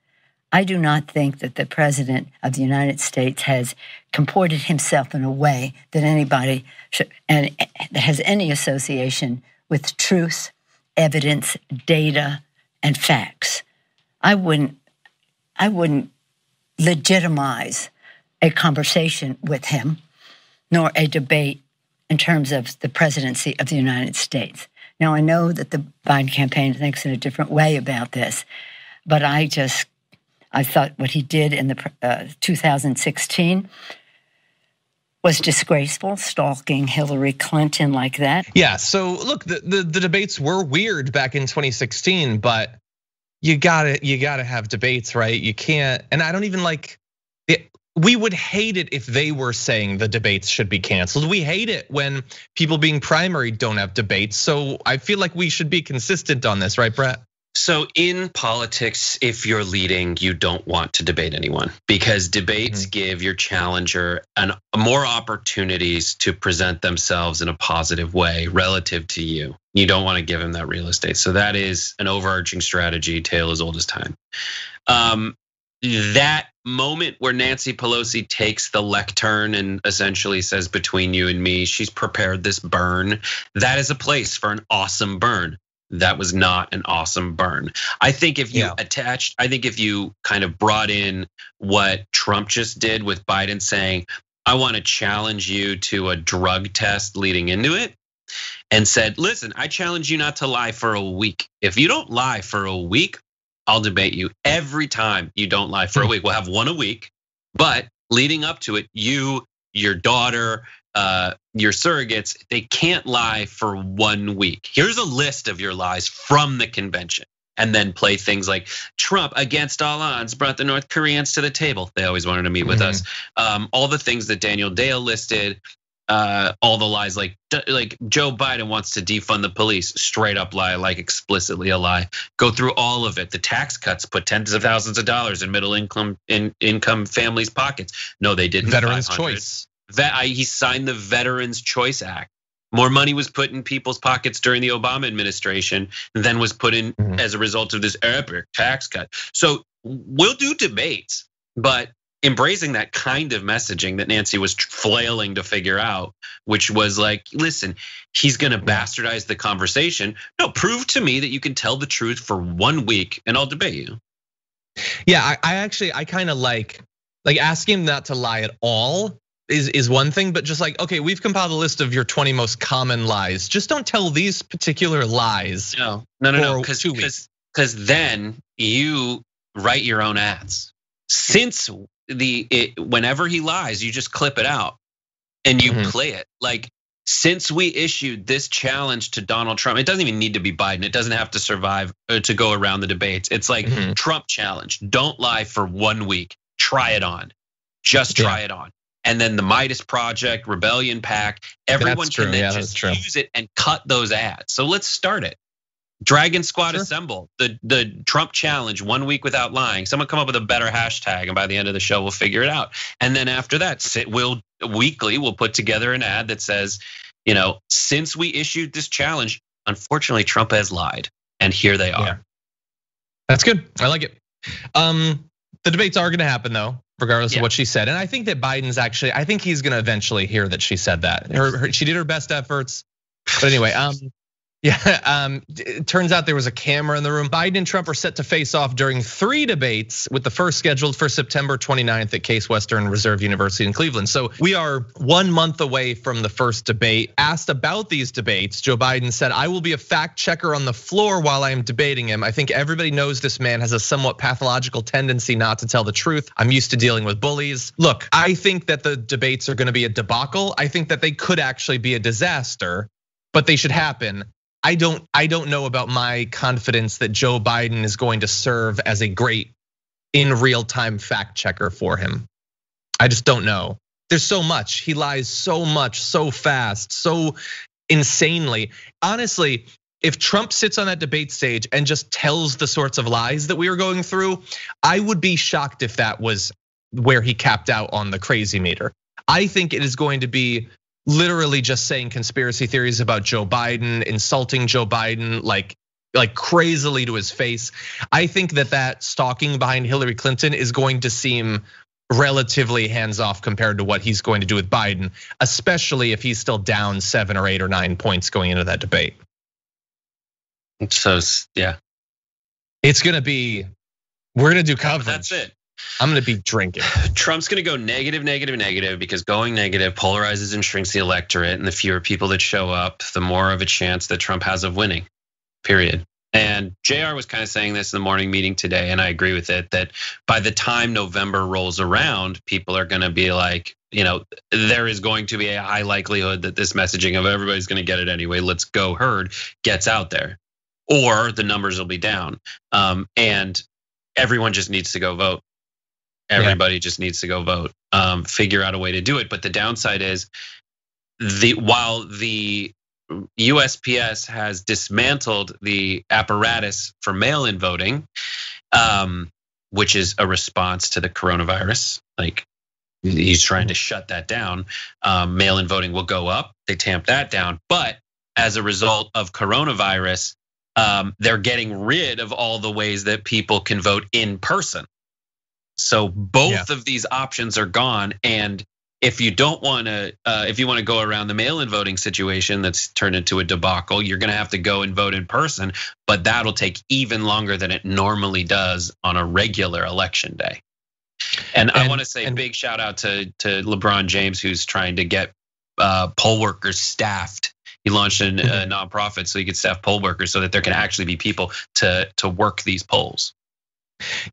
I do not think that the president of the United States has comported himself in a way that anybody should, and that has any association with truth, evidence, data, and facts. I wouldn't legitimize a conversation with him, nor a debate in terms of the presidency of the United States. Now, I know that the Biden campaign thinks in a different way about this, but I thought what he did in the 2016 was disgraceful, stalking Hillary Clinton like that. Yeah, so look, the debates were weird back in 2016, but you gotta have debates, right? You can't, and I don't even like it. We would hate it if they were saying the debates should be canceled. We hate it when people being primary don't have debates. So I feel like we should be consistent on this, right, Brett? So in politics, if you're leading, you don't want to debate anyone because debates give your challenger more opportunities to present themselves in a positive way relative to you. You don't want to give him that real estate. So that is an overarching strategy, tale as old as time. That moment where Nancy Pelosi takes the lectern and essentially says, between you and me, she's prepared this burn. That is a place for an awesome burn. That was not an awesome burn. I think if you if you kind of brought in what Trump just did with Biden saying, I want to challenge you to a drug test leading into it, and said, listen, I challenge you not to lie for a week. If you don't lie for a week, I'll debate you. Every time you don't lie for a week, we'll have one a week, but leading up to it, you, your daughter, your surrogates, they can't lie for 1 week. Here's a list of your lies from the convention. And then play things like Trump against all odds brought the North Koreans to the table. They always wanted to meet with us. All the things that Daniel Dale listed, all the lies like Joe Biden wants to defund the police, straight up lie, like explicitly a lie. Go through all of it. The tax cuts put tens of thousands of dollars in middle income families' pockets. No, they didn't. Veterans Choice. He signed the Veterans Choice Act. More money was put in people's pockets during the Obama administration than was put in as a result of this epic tax cut. So we'll do debates, but embracing that kind of messaging that Nancy was flailing to figure out, which was like, listen, he's gonna bastardize the conversation. No, prove to me that you can tell the truth for 1 week and I'll debate you. Yeah, I kind of like asking him not to lie at all is one thing, but just like, okay, we've compiled a list of your 20 most common lies. Just don't tell these particular lies. No, because then you write your own ads. Since whenever he lies, you just clip it out and you play it. Like, since we issued this challenge to Donald Trump, it doesn't even need to be Biden. It doesn't have to survive or to go around the debates. It's like Trump challenge. Don't lie for 1 week. Try it on. Just try it on. And then the Midas Project, Rebellion PAC, everyone can then just use it and cut those ads. So let's start it. Dragon Squad Assemble, the Trump challenge, 1 week without lying. Someone come up with a better hashtag, and by the end of the show, we'll figure it out. And then after that, we'll put together an ad that says, since we issued this challenge, unfortunately, Trump has lied, and here they are. Yeah. That's good. I like it. The debates are going to happen, though, regardless of what she said. And I think that Biden's I think he's going to eventually hear that she said that. She did her best efforts. But anyway, it turns out there was a camera in the room. Biden and Trump are set to face off during 3 debates, with the first scheduled for September 29th at Case Western Reserve University in Cleveland. So we are 1 month away from the first debate. Asked about these debates, Joe Biden said, I will be a fact checker on the floor while I am debating him. I think everybody knows this man has a somewhat pathological tendency not to tell the truth. I'm used to dealing with bullies. Look, I think that the debates are going to be a debacle. I think that they could actually be a disaster, but they should happen. I don't know about my confidence that Joe Biden is going to serve as a great in real time fact checker for him. I just don't know. There's so much. He lies so much, so fast, so insanely. Honestly, if Trump sits on that debate stage and just tells the sorts of lies that we were going through, I would be shocked if that was where he capped out on the crazy meter. I think it is going to be literally just saying conspiracy theories about Joe Biden, insulting Joe Biden like crazily to his face. I think that stalking behind Hillary Clinton is going to seem relatively hands-off compared to what he's going to do with Biden, especially if he's still down 7 or 8 or 9 points going into that debate. So yeah, it's gonna be, we're gonna do coverage. That's it. I'm gonna be drinking. Trump's gonna go negative, because going negative polarizes and shrinks the electorate, and the fewer people that show up, the more of a chance that Trump has of winning, period. And JR was kind of saying this in the morning meeting today, and I agree with it, that by the time November rolls around, people are gonna be like, there is going to be a high likelihood that this messaging of everybody's gonna get it anyway, let's go herd, gets out there. or the numbers will be down. And everyone just needs to go vote. Everybody just needs to go vote. Figure out a way to do it. But the downside is while the USPS has dismantled the apparatus for mail-in voting, which is a response to the coronavirus. Like, he's trying to shut that down. Mail-in voting will go up. They tamp that down. But as a result of coronavirus, they're getting rid of all the ways that people can vote in person. So both of these options are gone. And if you don't want to, if you want to go around the mail-in voting situation that's turned into a debacle, you're going to have to go and vote in person. But that'll take even longer than it normally does on a regular election day. And I want to say big shout out to LeBron James, who's trying to get poll workers staffed. He launched a nonprofit so he could staff poll workers so that there can actually be people to work these polls.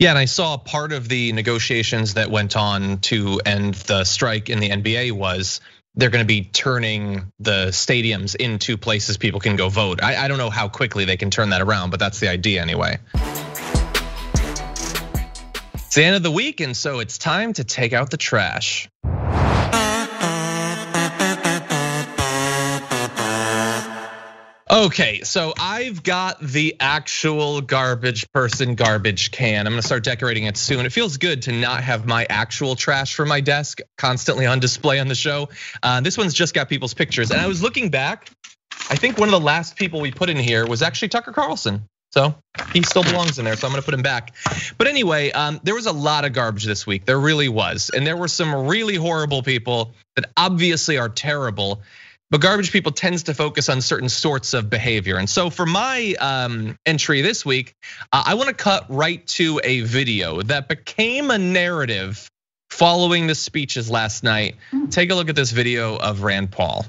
Yeah, and I saw part of the negotiations that went on to end the strike in the NBA was they're going to be turning the stadiums into places people can go vote. I don't know how quickly they can turn that around, but that's the idea anyway. It's the end of the week, and so it's time to take out the trash. Okay, so I've got the actual garbage person garbage can. I'm gonna start decorating it soon. It feels good to not have my actual trash from my desk constantly on display on the show. This one's just got people's pictures. And I was looking back, I think one of the last people we put in here was actually Tucker Carlson. So he still belongs in there, so I'm gonna put him back. But anyway, there was a lot of garbage this week. There really was. And there were some really horrible people that obviously are terrible. But garbage people tends to focus on certain sorts of behavior. And so for my entry this week, I wanna cut right to a video that became a narrative following the speeches last night. Take a look at this video of Rand Paul.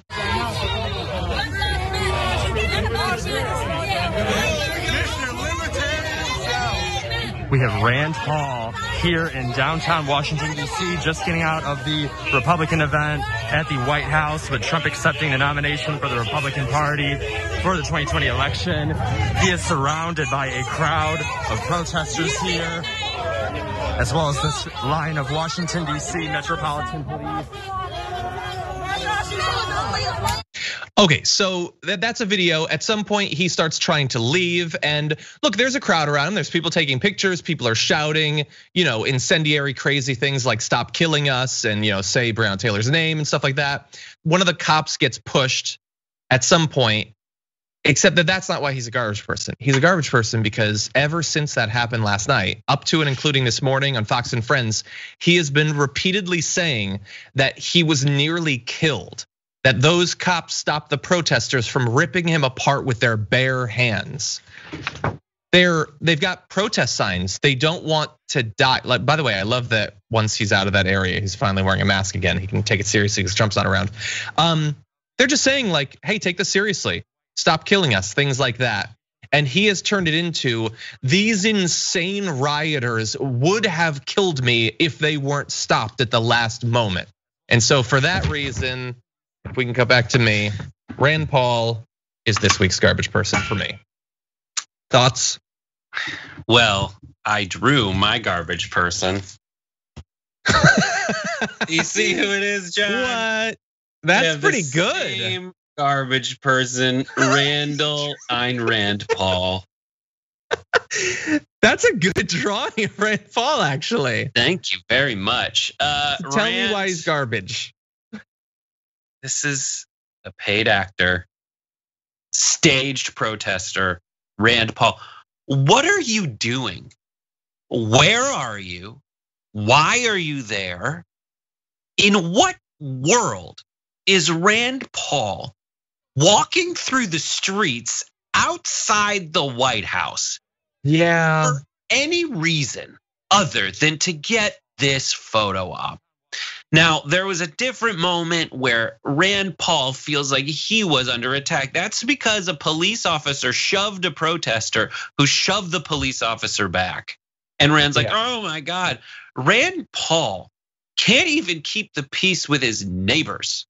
We have Rand Paul here in downtown Washington, D.C., just getting out of the Republican event at the White House with Trump accepting the nomination for the Republican Party for the 2020 election. He is surrounded by a crowd of protesters here, as well as this line of Washington, D.C. Metropolitan Police. Okay, so that's a video. At some point, he starts trying to leave, and look, there's a crowd around him. There's people taking pictures. People are shouting, incendiary, crazy things like "Stop killing us" and say Breonna Taylor's name and stuff like that. One of the cops gets pushed at some point, except that that's not why he's a garbage person. He's a garbage person because ever since that happened last night, up to and including this morning on Fox and Friends, he has been repeatedly saying that he was nearly killed. That those cops stopped the protesters from ripping him apart with their bare hands. They've got protest signs. They don't want to die. Like, by the way, I love that once he's out of that area, he's finally wearing a mask again. He can take it seriously because Trump's not around. They're just saying like, hey, take this seriously. Stop killing us, things like that. And he has turned it into these insane rioters would have killed me if they weren't stopped at the last moment. And so for that reason, if we can come back to me, Rand Paul is this week's garbage person for me. Thoughts? Well, I drew my garbage person. You see who it is, John? What? That's pretty good. Same garbage person, Randall Ayn Rand Paul. That's a good drawing of Rand Paul, actually. Thank you very much. Tell me why he's garbage. This is a paid actor, staged protester, Rand Paul. What are you doing? Where are you? Why are you there? In what world is Rand Paul walking through the streets outside the White House? Yeah. For any reason other than to get this photo op? Now, there was a different moment where Rand Paul feels like he was under attack. That's because a police officer shoved a protester who shoved the police officer back. And Rand's like, oh my God. Rand Paul can't even keep the peace with his neighbors.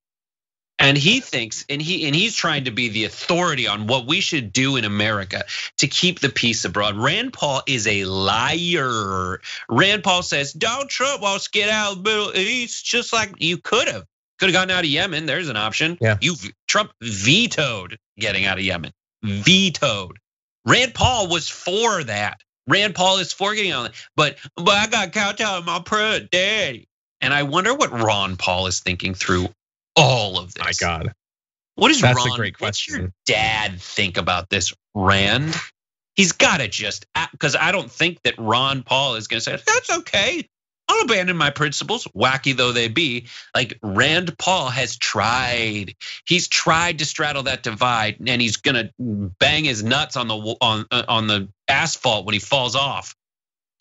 And he thinks, and he's trying to be the authority on what we should do in America to keep the peace abroad. Rand Paul is a liar. Rand Paul says, Donald Trump wants to get out of the Middle East, just like you could have gotten out of Yemen. There's an option. Yeah. Trump vetoed getting out of Yemen. Vetoed. Rand Paul was for that. Rand Paul is for getting out of it. But I got count out my president daddy. And I wonder what Ron Paul is thinking through all of this. My God. That's a great question. What's your dad think about this, Rand? He's got to just, because I don't think that Ron Paul is going to say, that's okay. I'll abandon my principles, wacky though they be. Like Rand Paul has tried. He's tried to straddle that divide, and he's gonna bang his nuts on the asphalt when he falls off.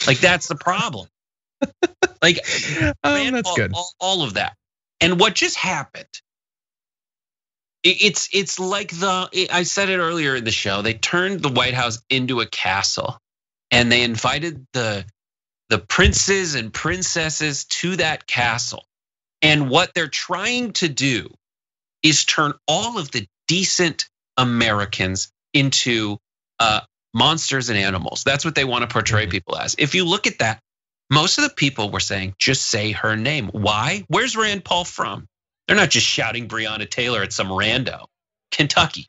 Like that's the problem. Like Rand that's Paul, good. all of that. And what just happened? It's like I said it earlier in the show. They turned the White House into a castle, and they invited the princes and princesses to that castle. And what they're trying to do is turn all of the decent Americans into monsters and animals. That's what they want to portray people as. If you look at that, most of the people were saying, just say her name. Why? Where's Rand Paul from? They're not just shouting Breonna Taylor at some rando. Kentucky.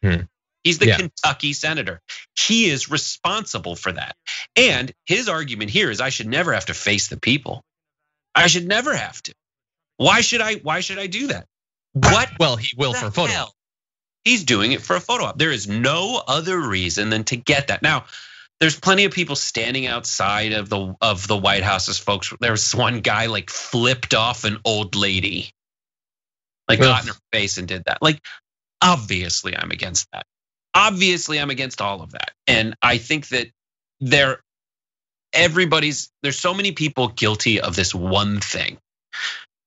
He's the Kentucky senator. He is responsible for that. And his argument here is I should never have to face the people. I should never have to. Why should I do that? What? Well, he will for a photo op. He's doing it for a photo op. There is no other reason than to get that. Now, there's plenty of people standing outside of the White House's folks. There's one guy like flipped off an old lady. Like got in her face and did that. Like, obviously I'm against that. Obviously, I'm against all of that. And I think that there's so many people guilty of this one thing,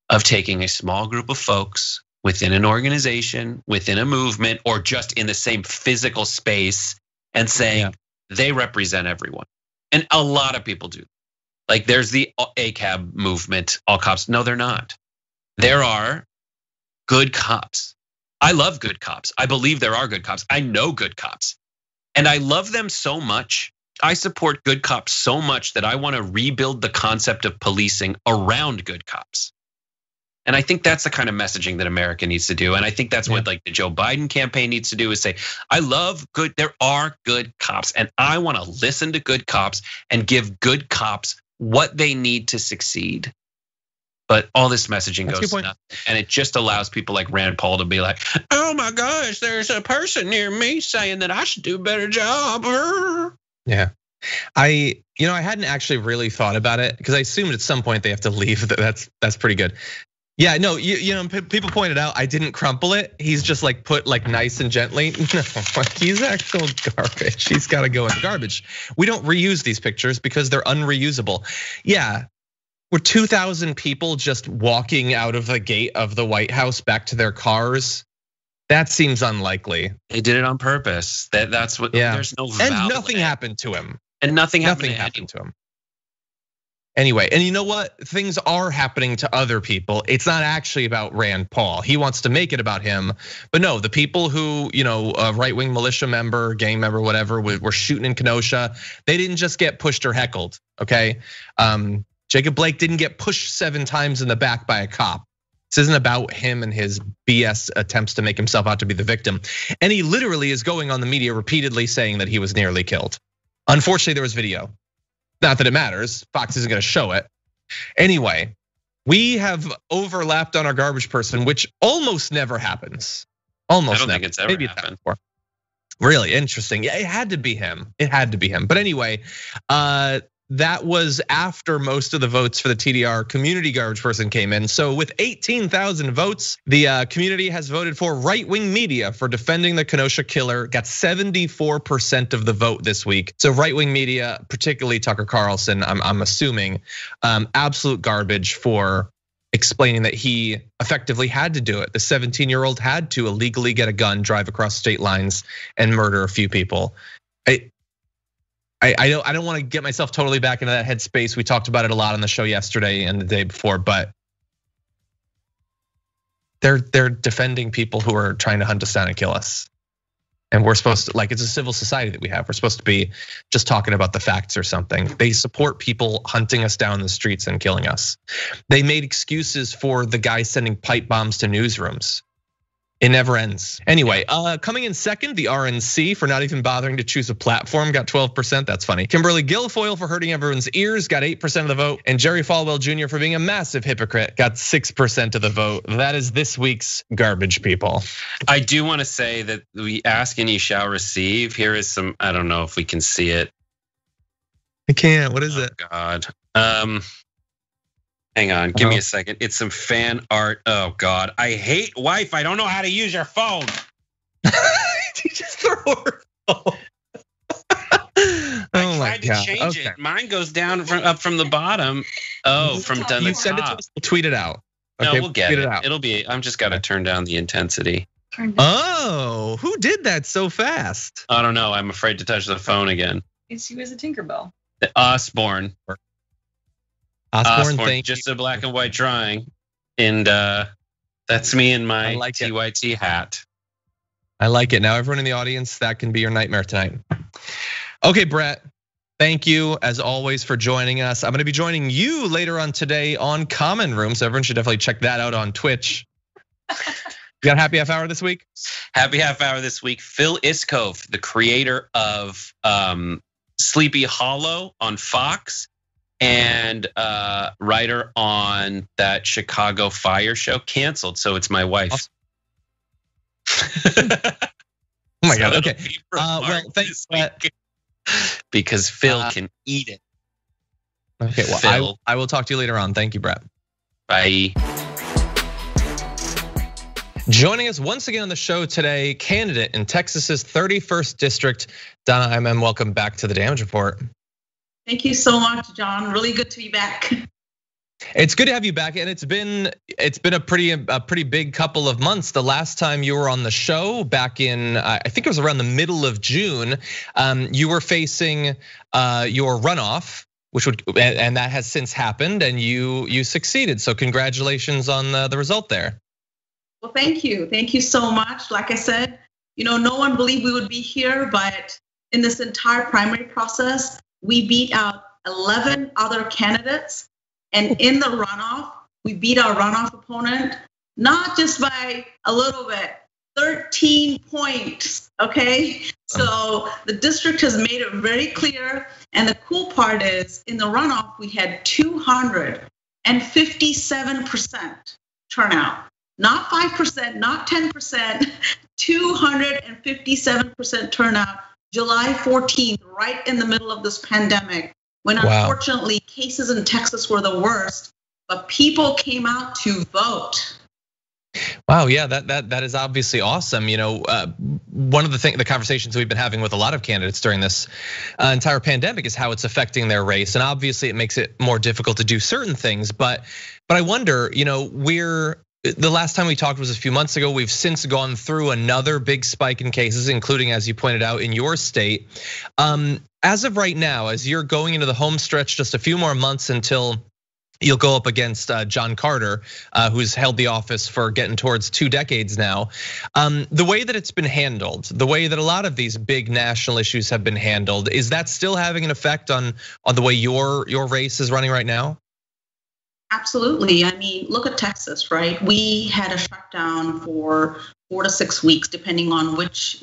of taking a small group of folks within an organization, within a movement, or just in the same physical space and saying they represent everyone. And a lot of people do. Like there's the ACAB movement, all cops. No, they're not. There are good cops. I love good cops. I believe there are good cops. I know good cops. And I love them so much. I support good cops so much that I want to rebuild the concept of policing around good cops. And I think that's the kind of messaging that America needs to do. And I think that's what like the Joe Biden campaign needs to do, is say, I love good, there are good cops. And I want to listen to good cops and give good cops what they need to succeed. But all this messaging goes to nothing. And it just allows people like Rand Paul to be like, oh my gosh, there's a person near me saying that I should do a better job. Yeah. I hadn't actually really thought about it because I assumed at some point they have to leave. That's pretty good. Yeah, no, people pointed out I didn't crumple it. He's just like put like nice and gently. No, he's actual garbage. He's got to go in the garbage. We don't reuse these pictures because they're unreusable. Yeah. Were 2,000 people just walking out of the gate of the White House back to their cars? That seems unlikely. They did it on purpose. That's what. Yeah. There's no value. And nothing happened to him. And nothing happened to him. Anyway, and you know what? Things are happening to other people. It's not actually about Rand Paul. He wants to make it about him, but no, the people who, a right-wing militia member, gang member, whatever, were shooting in Kenosha. They didn't just get pushed or heckled. Okay. Jacob Blake didn't get pushed 7 times in the back by a cop. This isn't about him and his BS attempts to make himself out to be the victim. And he literally is going on the media repeatedly saying that he was nearly killed. Unfortunately, there was video. Not that it matters, Fox isn't gonna show it. Anyway, we have overlapped on our garbage person, which almost never happens. Almost never. I don't think it's ever happened. Really interesting. Yeah, it had to be him. But anyway, that was after most of the votes for the TDR community garbage person came in. So with 18,000 votes, the community has voted for right-wing media for defending the Kenosha killer, got 74% of the vote this week. So right-wing media, particularly Tucker Carlson, I'm assuming, absolute garbage for explaining that he effectively had to do it. The 17-year-old had to illegally get a gun, drive across state lines, and murder a few people. I don't want to get myself totally back into that headspace. We talked about it a lot on the show yesterday and the day before, but they're defending people who are trying to hunt us down and kill us. And we're supposed to, like, it's a civil society that we have. We're supposed to be just talking about the facts or something. They support people hunting us down the streets and killing us. They made excuses for the guy sending pipe bombs to newsrooms. It never ends. Anyway, coming in second, the RNC for not even bothering to choose a platform got 12%. That's funny. Kimberly Guilfoyle for hurting everyone's ears got 8% of the vote. And Jerry Falwell Jr. for being a massive hypocrite got 6% of the vote. That is this week's garbage people. I do want to say that we ask and you shall receive. Here is some, I don't know if we can see it. I can't, what is it? God. Hang on, give me a second. It's some fan art. Oh God, I hate wife. I don't know how to use your phone. You just throw her phone. I tried to change it. Mine goes down up from the bottom. Oh, from down the top. You send it to us. We'll tweet it out. Okay, no, we'll get it. It'll be. I'm just gotta turn down the intensity. Oh, who did that so fast? I don't know. I'm afraid to touch the phone again. She was a Tinkerbell. Osborne. Osborne, just a black and white drawing, and that's me in my TYT hat. I like it. Now, everyone in the audience, that can be your nightmare tonight. Okay, Brett, thank you as always for joining us. I'm going to be joining you later on today on Common Room, so everyone should definitely check that out on Twitch. You got a happy half hour this week? Happy half hour this week. Phil Iskov, the creator of Sleepy Hollow on Fox, and writer on that Chicago Fire show, canceled. So it's my wife. Oh my God. Okay. Well, thanks. Because Phil can eat it. Okay. Well, I will talk to you later on. Thank you, Brett. Bye. Joining us once again on the show today, candidate in Texas's 31st district, Donna, Imam. Welcome back to the Damage Report. Thank you so much, John. Really good to be back. It's good to have you back, and it's been a pretty big couple of months. The last time you were on the show back in, I think it was around the middle of June, you were facing your runoff, and that has since happened, and you succeeded. So congratulations on the result there. Well, thank you so much. Like I said, no one believed we would be here, but in this entire primary process, we beat out 11 other candidates. And in the runoff, we beat our runoff opponent, not just by a little bit, 13 points, okay? So the district has made it very clear. And the cool part is, in the runoff, we had 257% turnout. Not 5%, not 10%, 257% turnout. July 14th, right in the middle of this pandemic, when unfortunately cases in Texas were the worst, but people came out to vote. Wow, yeah, that is obviously awesome. One of the conversations we've been having with a lot of candidates during this entire pandemic is how it's affecting their race, and obviously it makes it more difficult to do certain things. But I wonder, the last time we talked was a few months ago. We've since gone through another big spike in cases, including, as you pointed out, in your state. As of right now, as you're going into the home stretch, just a few more months until you'll go up against John Carter, who's held the office for getting towards 2 decades now. The way that it's been handled, the way that a lot of these big national issues have been handled, is that still having an effect on the way your race is running right now? Absolutely. I mean, look at Texas, right? We had a shutdown for 4 to 6 weeks, depending on which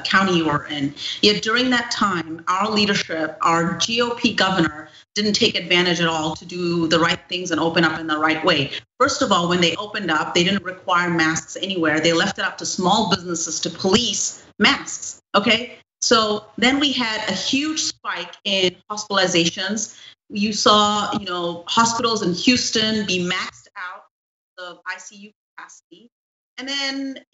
county you were in. Yet during that time, our leadership, our GOP governor, didn't take advantage at all to do the right things and open up in the right way. First of all, when they opened up, they didn't require masks anywhere. They left it up to small businesses to police masks. Okay, so then we had a huge spike in hospitalizations. You saw, hospitals in Houston be maxed out of ICU capacity. And then,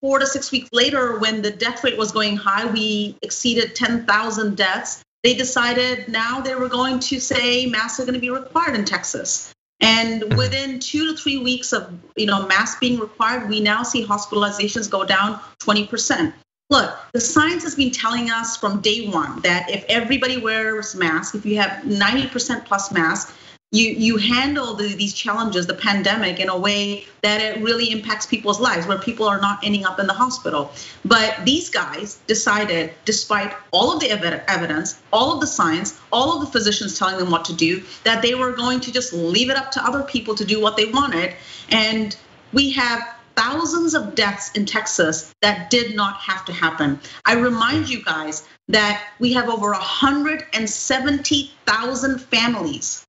4 to 6 weeks later, when the death rate was going high, we exceeded 10,000 deaths. They decided now they were going to say masks are going to be required in Texas. And within 2 to 3 weeks of, masks being required, we now see hospitalizations go down 20%. Look, the science has been telling us from day one that if everybody wears masks, if you have 90% plus masks, you handle these challenges, the pandemic, in a way that it really impacts people's lives, where people are not ending up in the hospital. But these guys decided, despite all of the evidence, all of the science, all of the physicians telling them what to do, that they were going to just leave it up to other people to do what they wanted. And we have thousands of deaths in Texas that did not have to happen. I remind you guys that we have over 170,000 families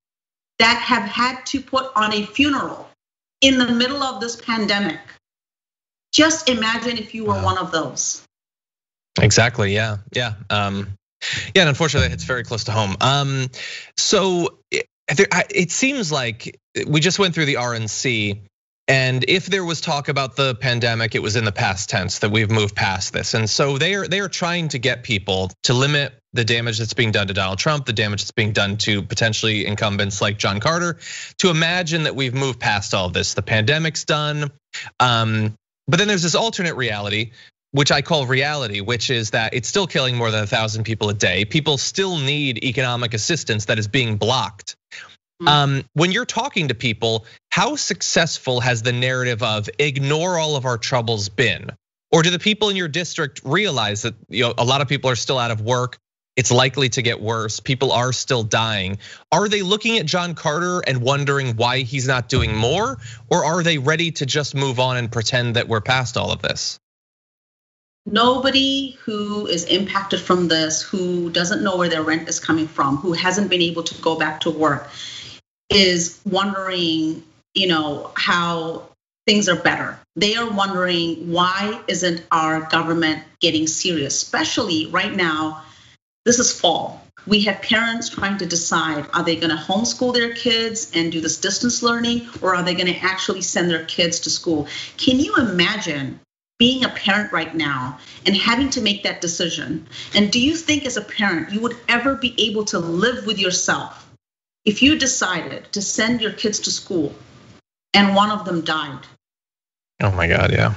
that have had to put on a funeral in the middle of this pandemic. Just imagine if you were one of those. Exactly, yeah. And unfortunately, it's very close to home. So it seems like we just went through the RNC, and if there was talk about the pandemic, it was in the past tense, that we've moved past this. And so they are trying to get people to limit the damage that's being done to Donald Trump, the damage that's being done to potentially incumbents like John Carter, to imagine that we've moved past all of this. The pandemic's done. But then there's this alternate reality, which I call reality, which is that it's still killing more than 1,000 people a day. People still need economic assistance that is being blocked. When you're talking to people, how successful has the narrative of ignore all of our troubles been? Or do the people in your district realize that a lot of people are still out of work? It's likely to get worse. People are still dying. Are they looking at John Carter and wondering why he's not doing more? Or are they ready to just move on and pretend that we're past all of this? Nobody who is impacted from this, who doesn't know where their rent is coming from, who hasn't been able to go back to work, is wondering, how things are better. They are wondering, why isn't our government getting serious? Especially right now, this is fall. We have parents trying to decide, are they gonna homeschool their kids and do this distance learning, or are they gonna actually send their kids to school? Can you imagine being a parent right now and having to make that decision? And do you think as a parent, you would ever be able to live with yourself if you decided to send your kids to school and one of them died? Oh my God, yeah.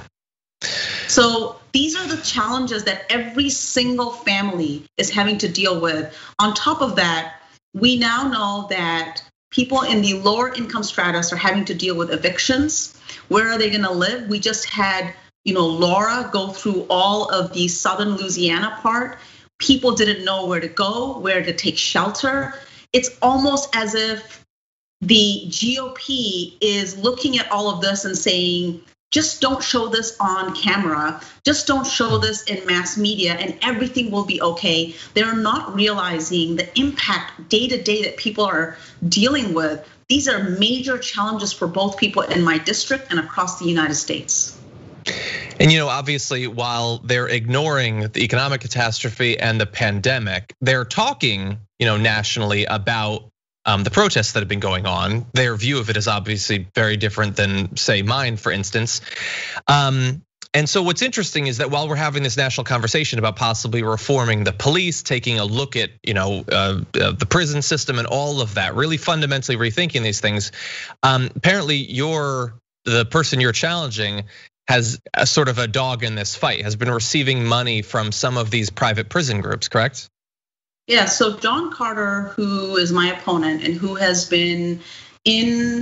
So these are the challenges that every single family is having to deal with. On top of that, we now know that people in the lower income stratus are having to deal with evictions. Where are they gonna live? We just had, Laura go through all of the southern Louisiana part. People didn't know where to go, where to take shelter. It's almost as if the GOP is looking at all of this and saying, just don't show this on camera. Just don't show this in mass media and everything will be okay. They're not realizing the impact day to day that people are dealing with. These are major challenges for both people in my district and across the United States. And obviously, while they're ignoring the economic catastrophe and the pandemic, they're talking, nationally about the protests that have been going on. Their view of it is obviously very different than, say, mine, for instance. And so what's interesting is that while we're having this national conversation about possibly reforming the police, taking a look at the prison system and all of that, really fundamentally rethinking these things, apparently the person you're challenging has a sort of a dog in this fight, has been receiving money from some of these private prison groups, correct? Yeah, so John Carter, who is my opponent and who has been in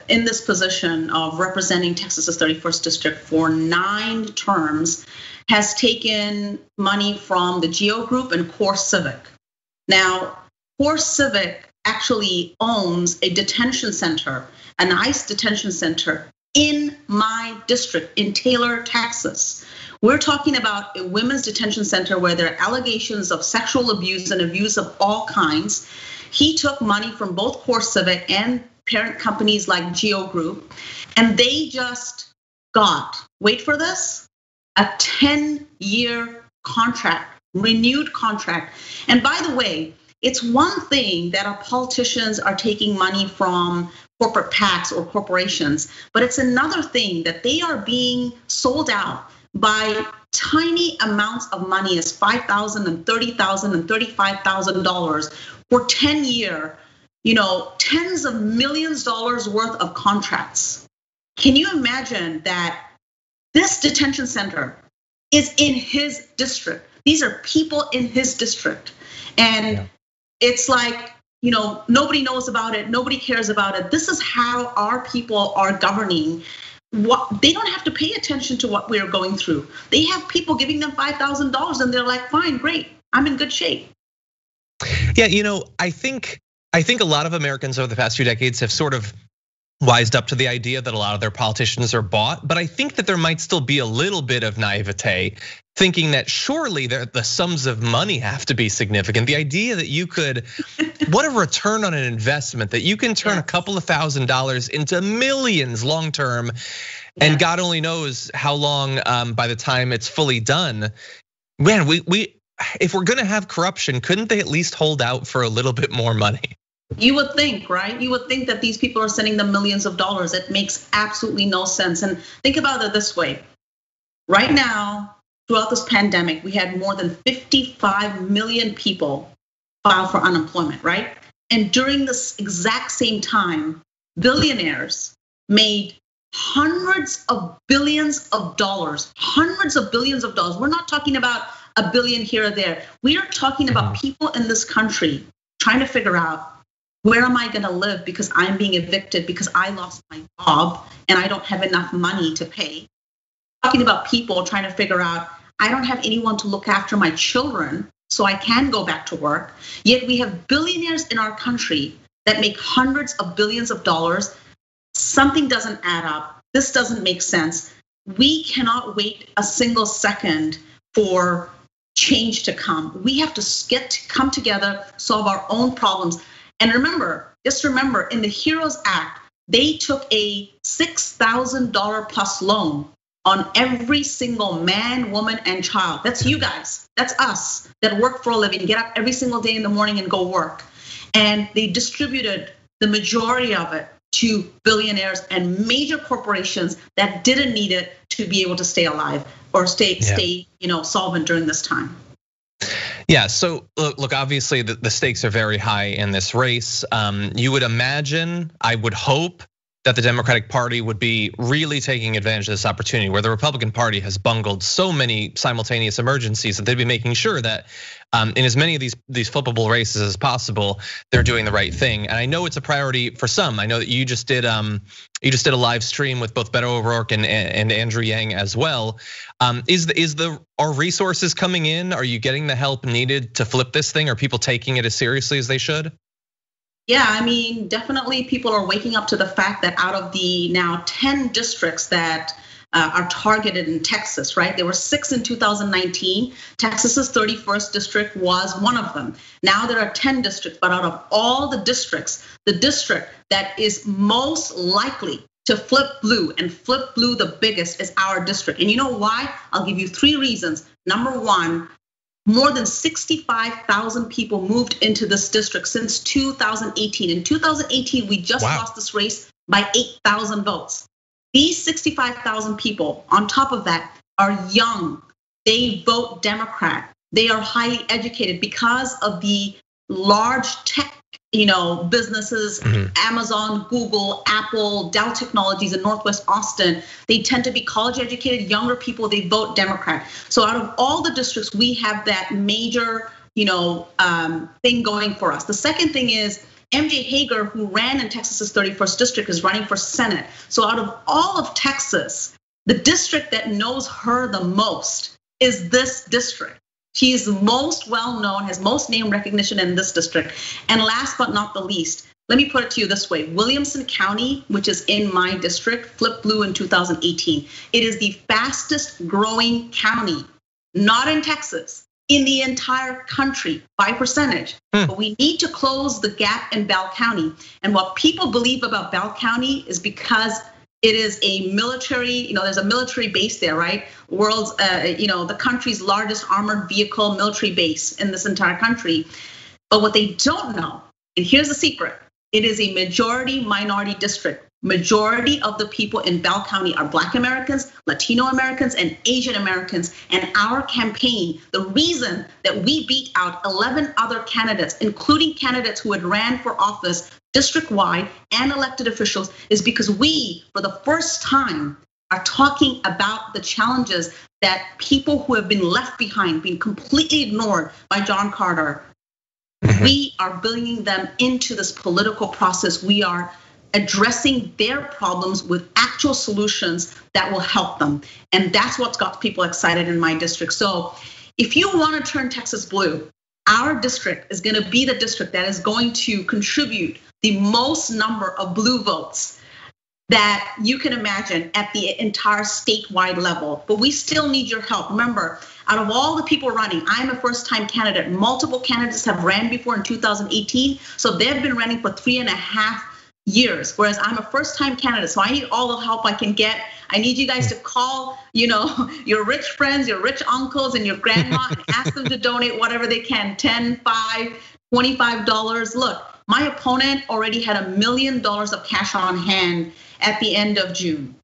this position of representing Texas's 31st district for 9 terms, has taken money from the GEO Group and Core Civic. Now, Core Civic actually owns a detention center, an ICE detention center in my district in Taylor, Texas. We're talking about a women's detention center where there are allegations of sexual abuse and abuse of all kinds. He took money from both Core Civic and parent companies like GEO Group, and they just got, wait for this, a 10-year contract, renewed contract. And by the way, it's one thing that our politicians are taking money from corporate PACs or corporations, but it's another thing that they are being sold out by tiny amounts of money as $5,000 and $30,000 and $35,000 for 10-year, tens of millions of dollars worth of contracts. Can you imagine that this detention center is in his district? These are people in his district. And it's like nobody knows about it, nobody cares about it. This is how our people are governing. They don't have to pay attention to what we're going through. They have people giving them $5,000 and they're like, fine, great, I'm in good shape. Yeah, I think a lot of Americans over the past few decades have sort of wised up to the idea that a lot of their politicians are bought, but I think that there might still be a little bit of naivete thinking that surely the sums of money have to be significant. The idea that you could, what a return on an investment, that you can turn a couple of $1,000s into millions long term, and God only knows how long by the time it's fully done. Man, if we're gonna have corruption, couldn't they at least hold out for a little bit more money? You would think, right? You would think that these people are sending them millions of dollars. It makes absolutely no sense. And think about it this way. Right now, throughout this pandemic, we had more than 55 million people file for unemployment, right? And during this exact same time, billionaires made hundreds of billions of dollars, hundreds of billions of dollars. We're not talking about a billion here or there. We are talking about people in this country trying to figure out, where am I gonna live because I'm being evicted because I lost my job and I don't have enough money to pay. Talking about people trying to figure out, I don't have anyone to look after my children so I can go back to work. Yet we have billionaires in our country that make hundreds of billions of dollars. Something doesn't add up. This doesn't make sense. We cannot wait a single second for change to come. We have to come together, solve our own problems. And just remember, in the HEROES Act, they took a $6,000 plus loan on every single man, woman, and child. That's you guys, that's us that work for a living, get up every single day in the morning and go work. And they distributed the majority of it to billionaires and major corporations that didn't need it to be able to stay alive or stay solvent during this time. Yeah, so look, obviously the stakes are very high in this race. You would imagine, I would hope that the Democratic Party would be really taking advantage of this opportunity where the Republican Party has bungled so many simultaneous emergencies that they'd be making sure that in as many of these flippable races as possible, they're doing the right thing. And I know it's a priority for some. I know that you just did a live stream with both Beto O'Rourke and Andrew Yang as well. Are resources coming in? Are you getting the help needed to flip this thing? Are people taking it as seriously as they should? Yeah, I mean, definitely people are waking up to the fact that out of the now 10 districts that are targeted in Texas, right? There were 6 in 2019. Texas's 31st district was one of them. Now there are 10 districts, but out of all the districts, the district that is most likely to flip blue, and flip blue the biggest, is our district. And you know why? I'll give you 3 reasons. Number 1, more than 65,000 people moved into this district since 2018. In 2018, we just lost this race by 8,000 votes. These 65,000 people, on top of that, are young. They vote Democrat. They are highly educated because of the large tech, businesses, Amazon, Google, Apple, Dell Technologies in Northwest Austin. They tend to be college educated, younger people, they vote Democrat. So out of all the districts, we have that major, thing going for us. The second thing is MJ Hager, who ran in Texas's 31st district, is running for Senate. So out of all of Texas, the district that knows her the most is this district. She is the most well-known, has most name recognition in this district. And last but not the least, let me put it to you this way. Williamson County, which is in my district, flipped blue in 2018. It is the fastest growing county, not in Texas, in the entire country by percentage. But we need to close the gap in Bell County. And what people believe about Bell County is because it is a military, there's a military base there, right? World's, the country's largest armored vehicle military base in this entire country. But what they don't know, and here's the secret, it is a majority minority district. Majority of the people in Bell County are Black Americans, Latino Americans, and Asian Americans. And our campaign, the reason that we beat out 11 other candidates, including candidates who had ran for office district-wide and elected officials, is because we, for the first time, are talking about the challenges that people who have been left behind, being completely ignored by John Carter, We are bringing them into this political process. We are addressing their problems with actual solutions that will help them. And that's what's got people excited in my district. So if you want to turn Texas blue, our district is going to be the district that is going to contribute the most number of blue votes that you can imagine at the entire statewide level. But we still need your help. Remember, out of all the people running, I'm a first-time candidate. Multiple candidates have ran before in 2018. So they've been running for 3.5 years, whereas I'm a first-time candidate. So I need all the help I can get. I need you guys to call, your rich friends, your rich uncles and your grandma and ask them to donate whatever they can, $10, $5, $25. Look, my opponent already had $1 million of cash on hand at the end of June.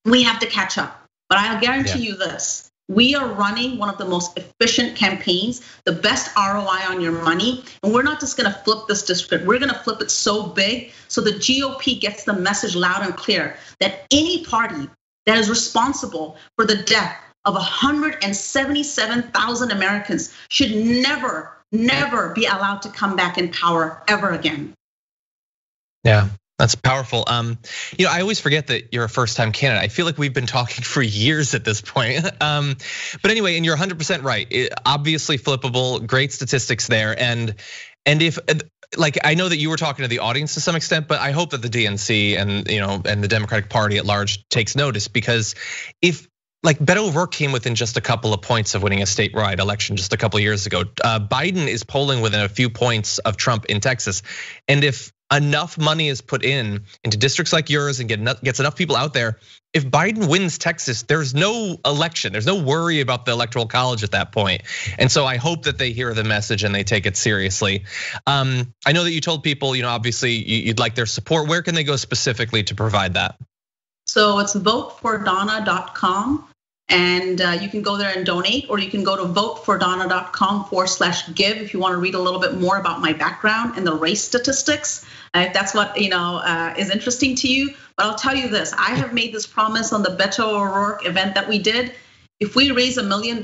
We have to catch up, but I'll guarantee you this. We are running one of the most efficient campaigns, the best ROI on your money. And we're not just gonna flip this district, we're gonna flip it so big so the GOP gets the message loud and clear that any party that is responsible for the death of 177,000 Americans should never be allowed to come back in power ever again. Yeah. That's powerful. I always forget that you're a first-time candidate. I feel like we've been talking for years at this point. But anyway, and you're 100% right. Obviously flippable, great statistics there. And if, like, I know that you were talking to the audience to some extent, but I hope that the DNC and the Democratic Party at large takes notice, because if, like, Beto O'Rourke came within just a couple of points of winning a statewide election just a couple of years ago. Biden is polling within a few points of Trump in Texas, and if enough money is put into districts like yours and gets enough people out there, if Biden wins Texas, there's no election, there's no worry about the Electoral College at that point. And so I hope that they hear the message and they take it seriously. I know that you told people, obviously you'd like their support. Where can they go specifically to provide that? So it's votefordonna.com. And you can go there and donate, or you can go to votefordonna.com/give if you want to read a little bit more about my background and the race statistics, if that's what is interesting to you. But I'll tell you this: I have made this promise on the Beto O'Rourke event that we did. If we raise $1 million,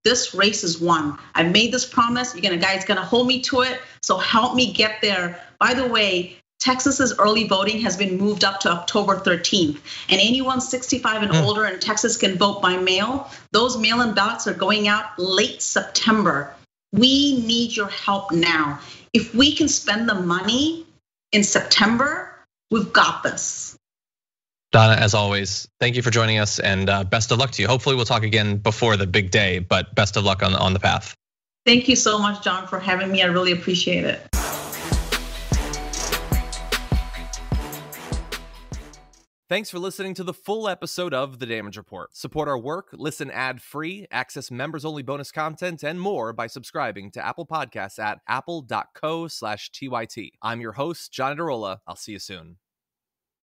this race is won. I've made this promise. Guys gonna hold me to it. So help me get there. By the way, Texas's early voting has been moved up to October 13th. And anyone 65 and older in Texas can vote by mail. Those mail-in ballots are going out late September. We need your help now. If we can spend the money in September, we've got this. Donna, as always, thank you for joining us, and best of luck to you. Hopefully we'll talk again before the big day, but best of luck on the path. Thank you so much, John, for having me. I really appreciate it. Thanks for listening to the full episode of The Damage Report. Support our work, listen ad-free, access members-only bonus content, and more by subscribing to Apple Podcasts at apple.co/TYT. I'm your host, John Adarola. I'll see you soon.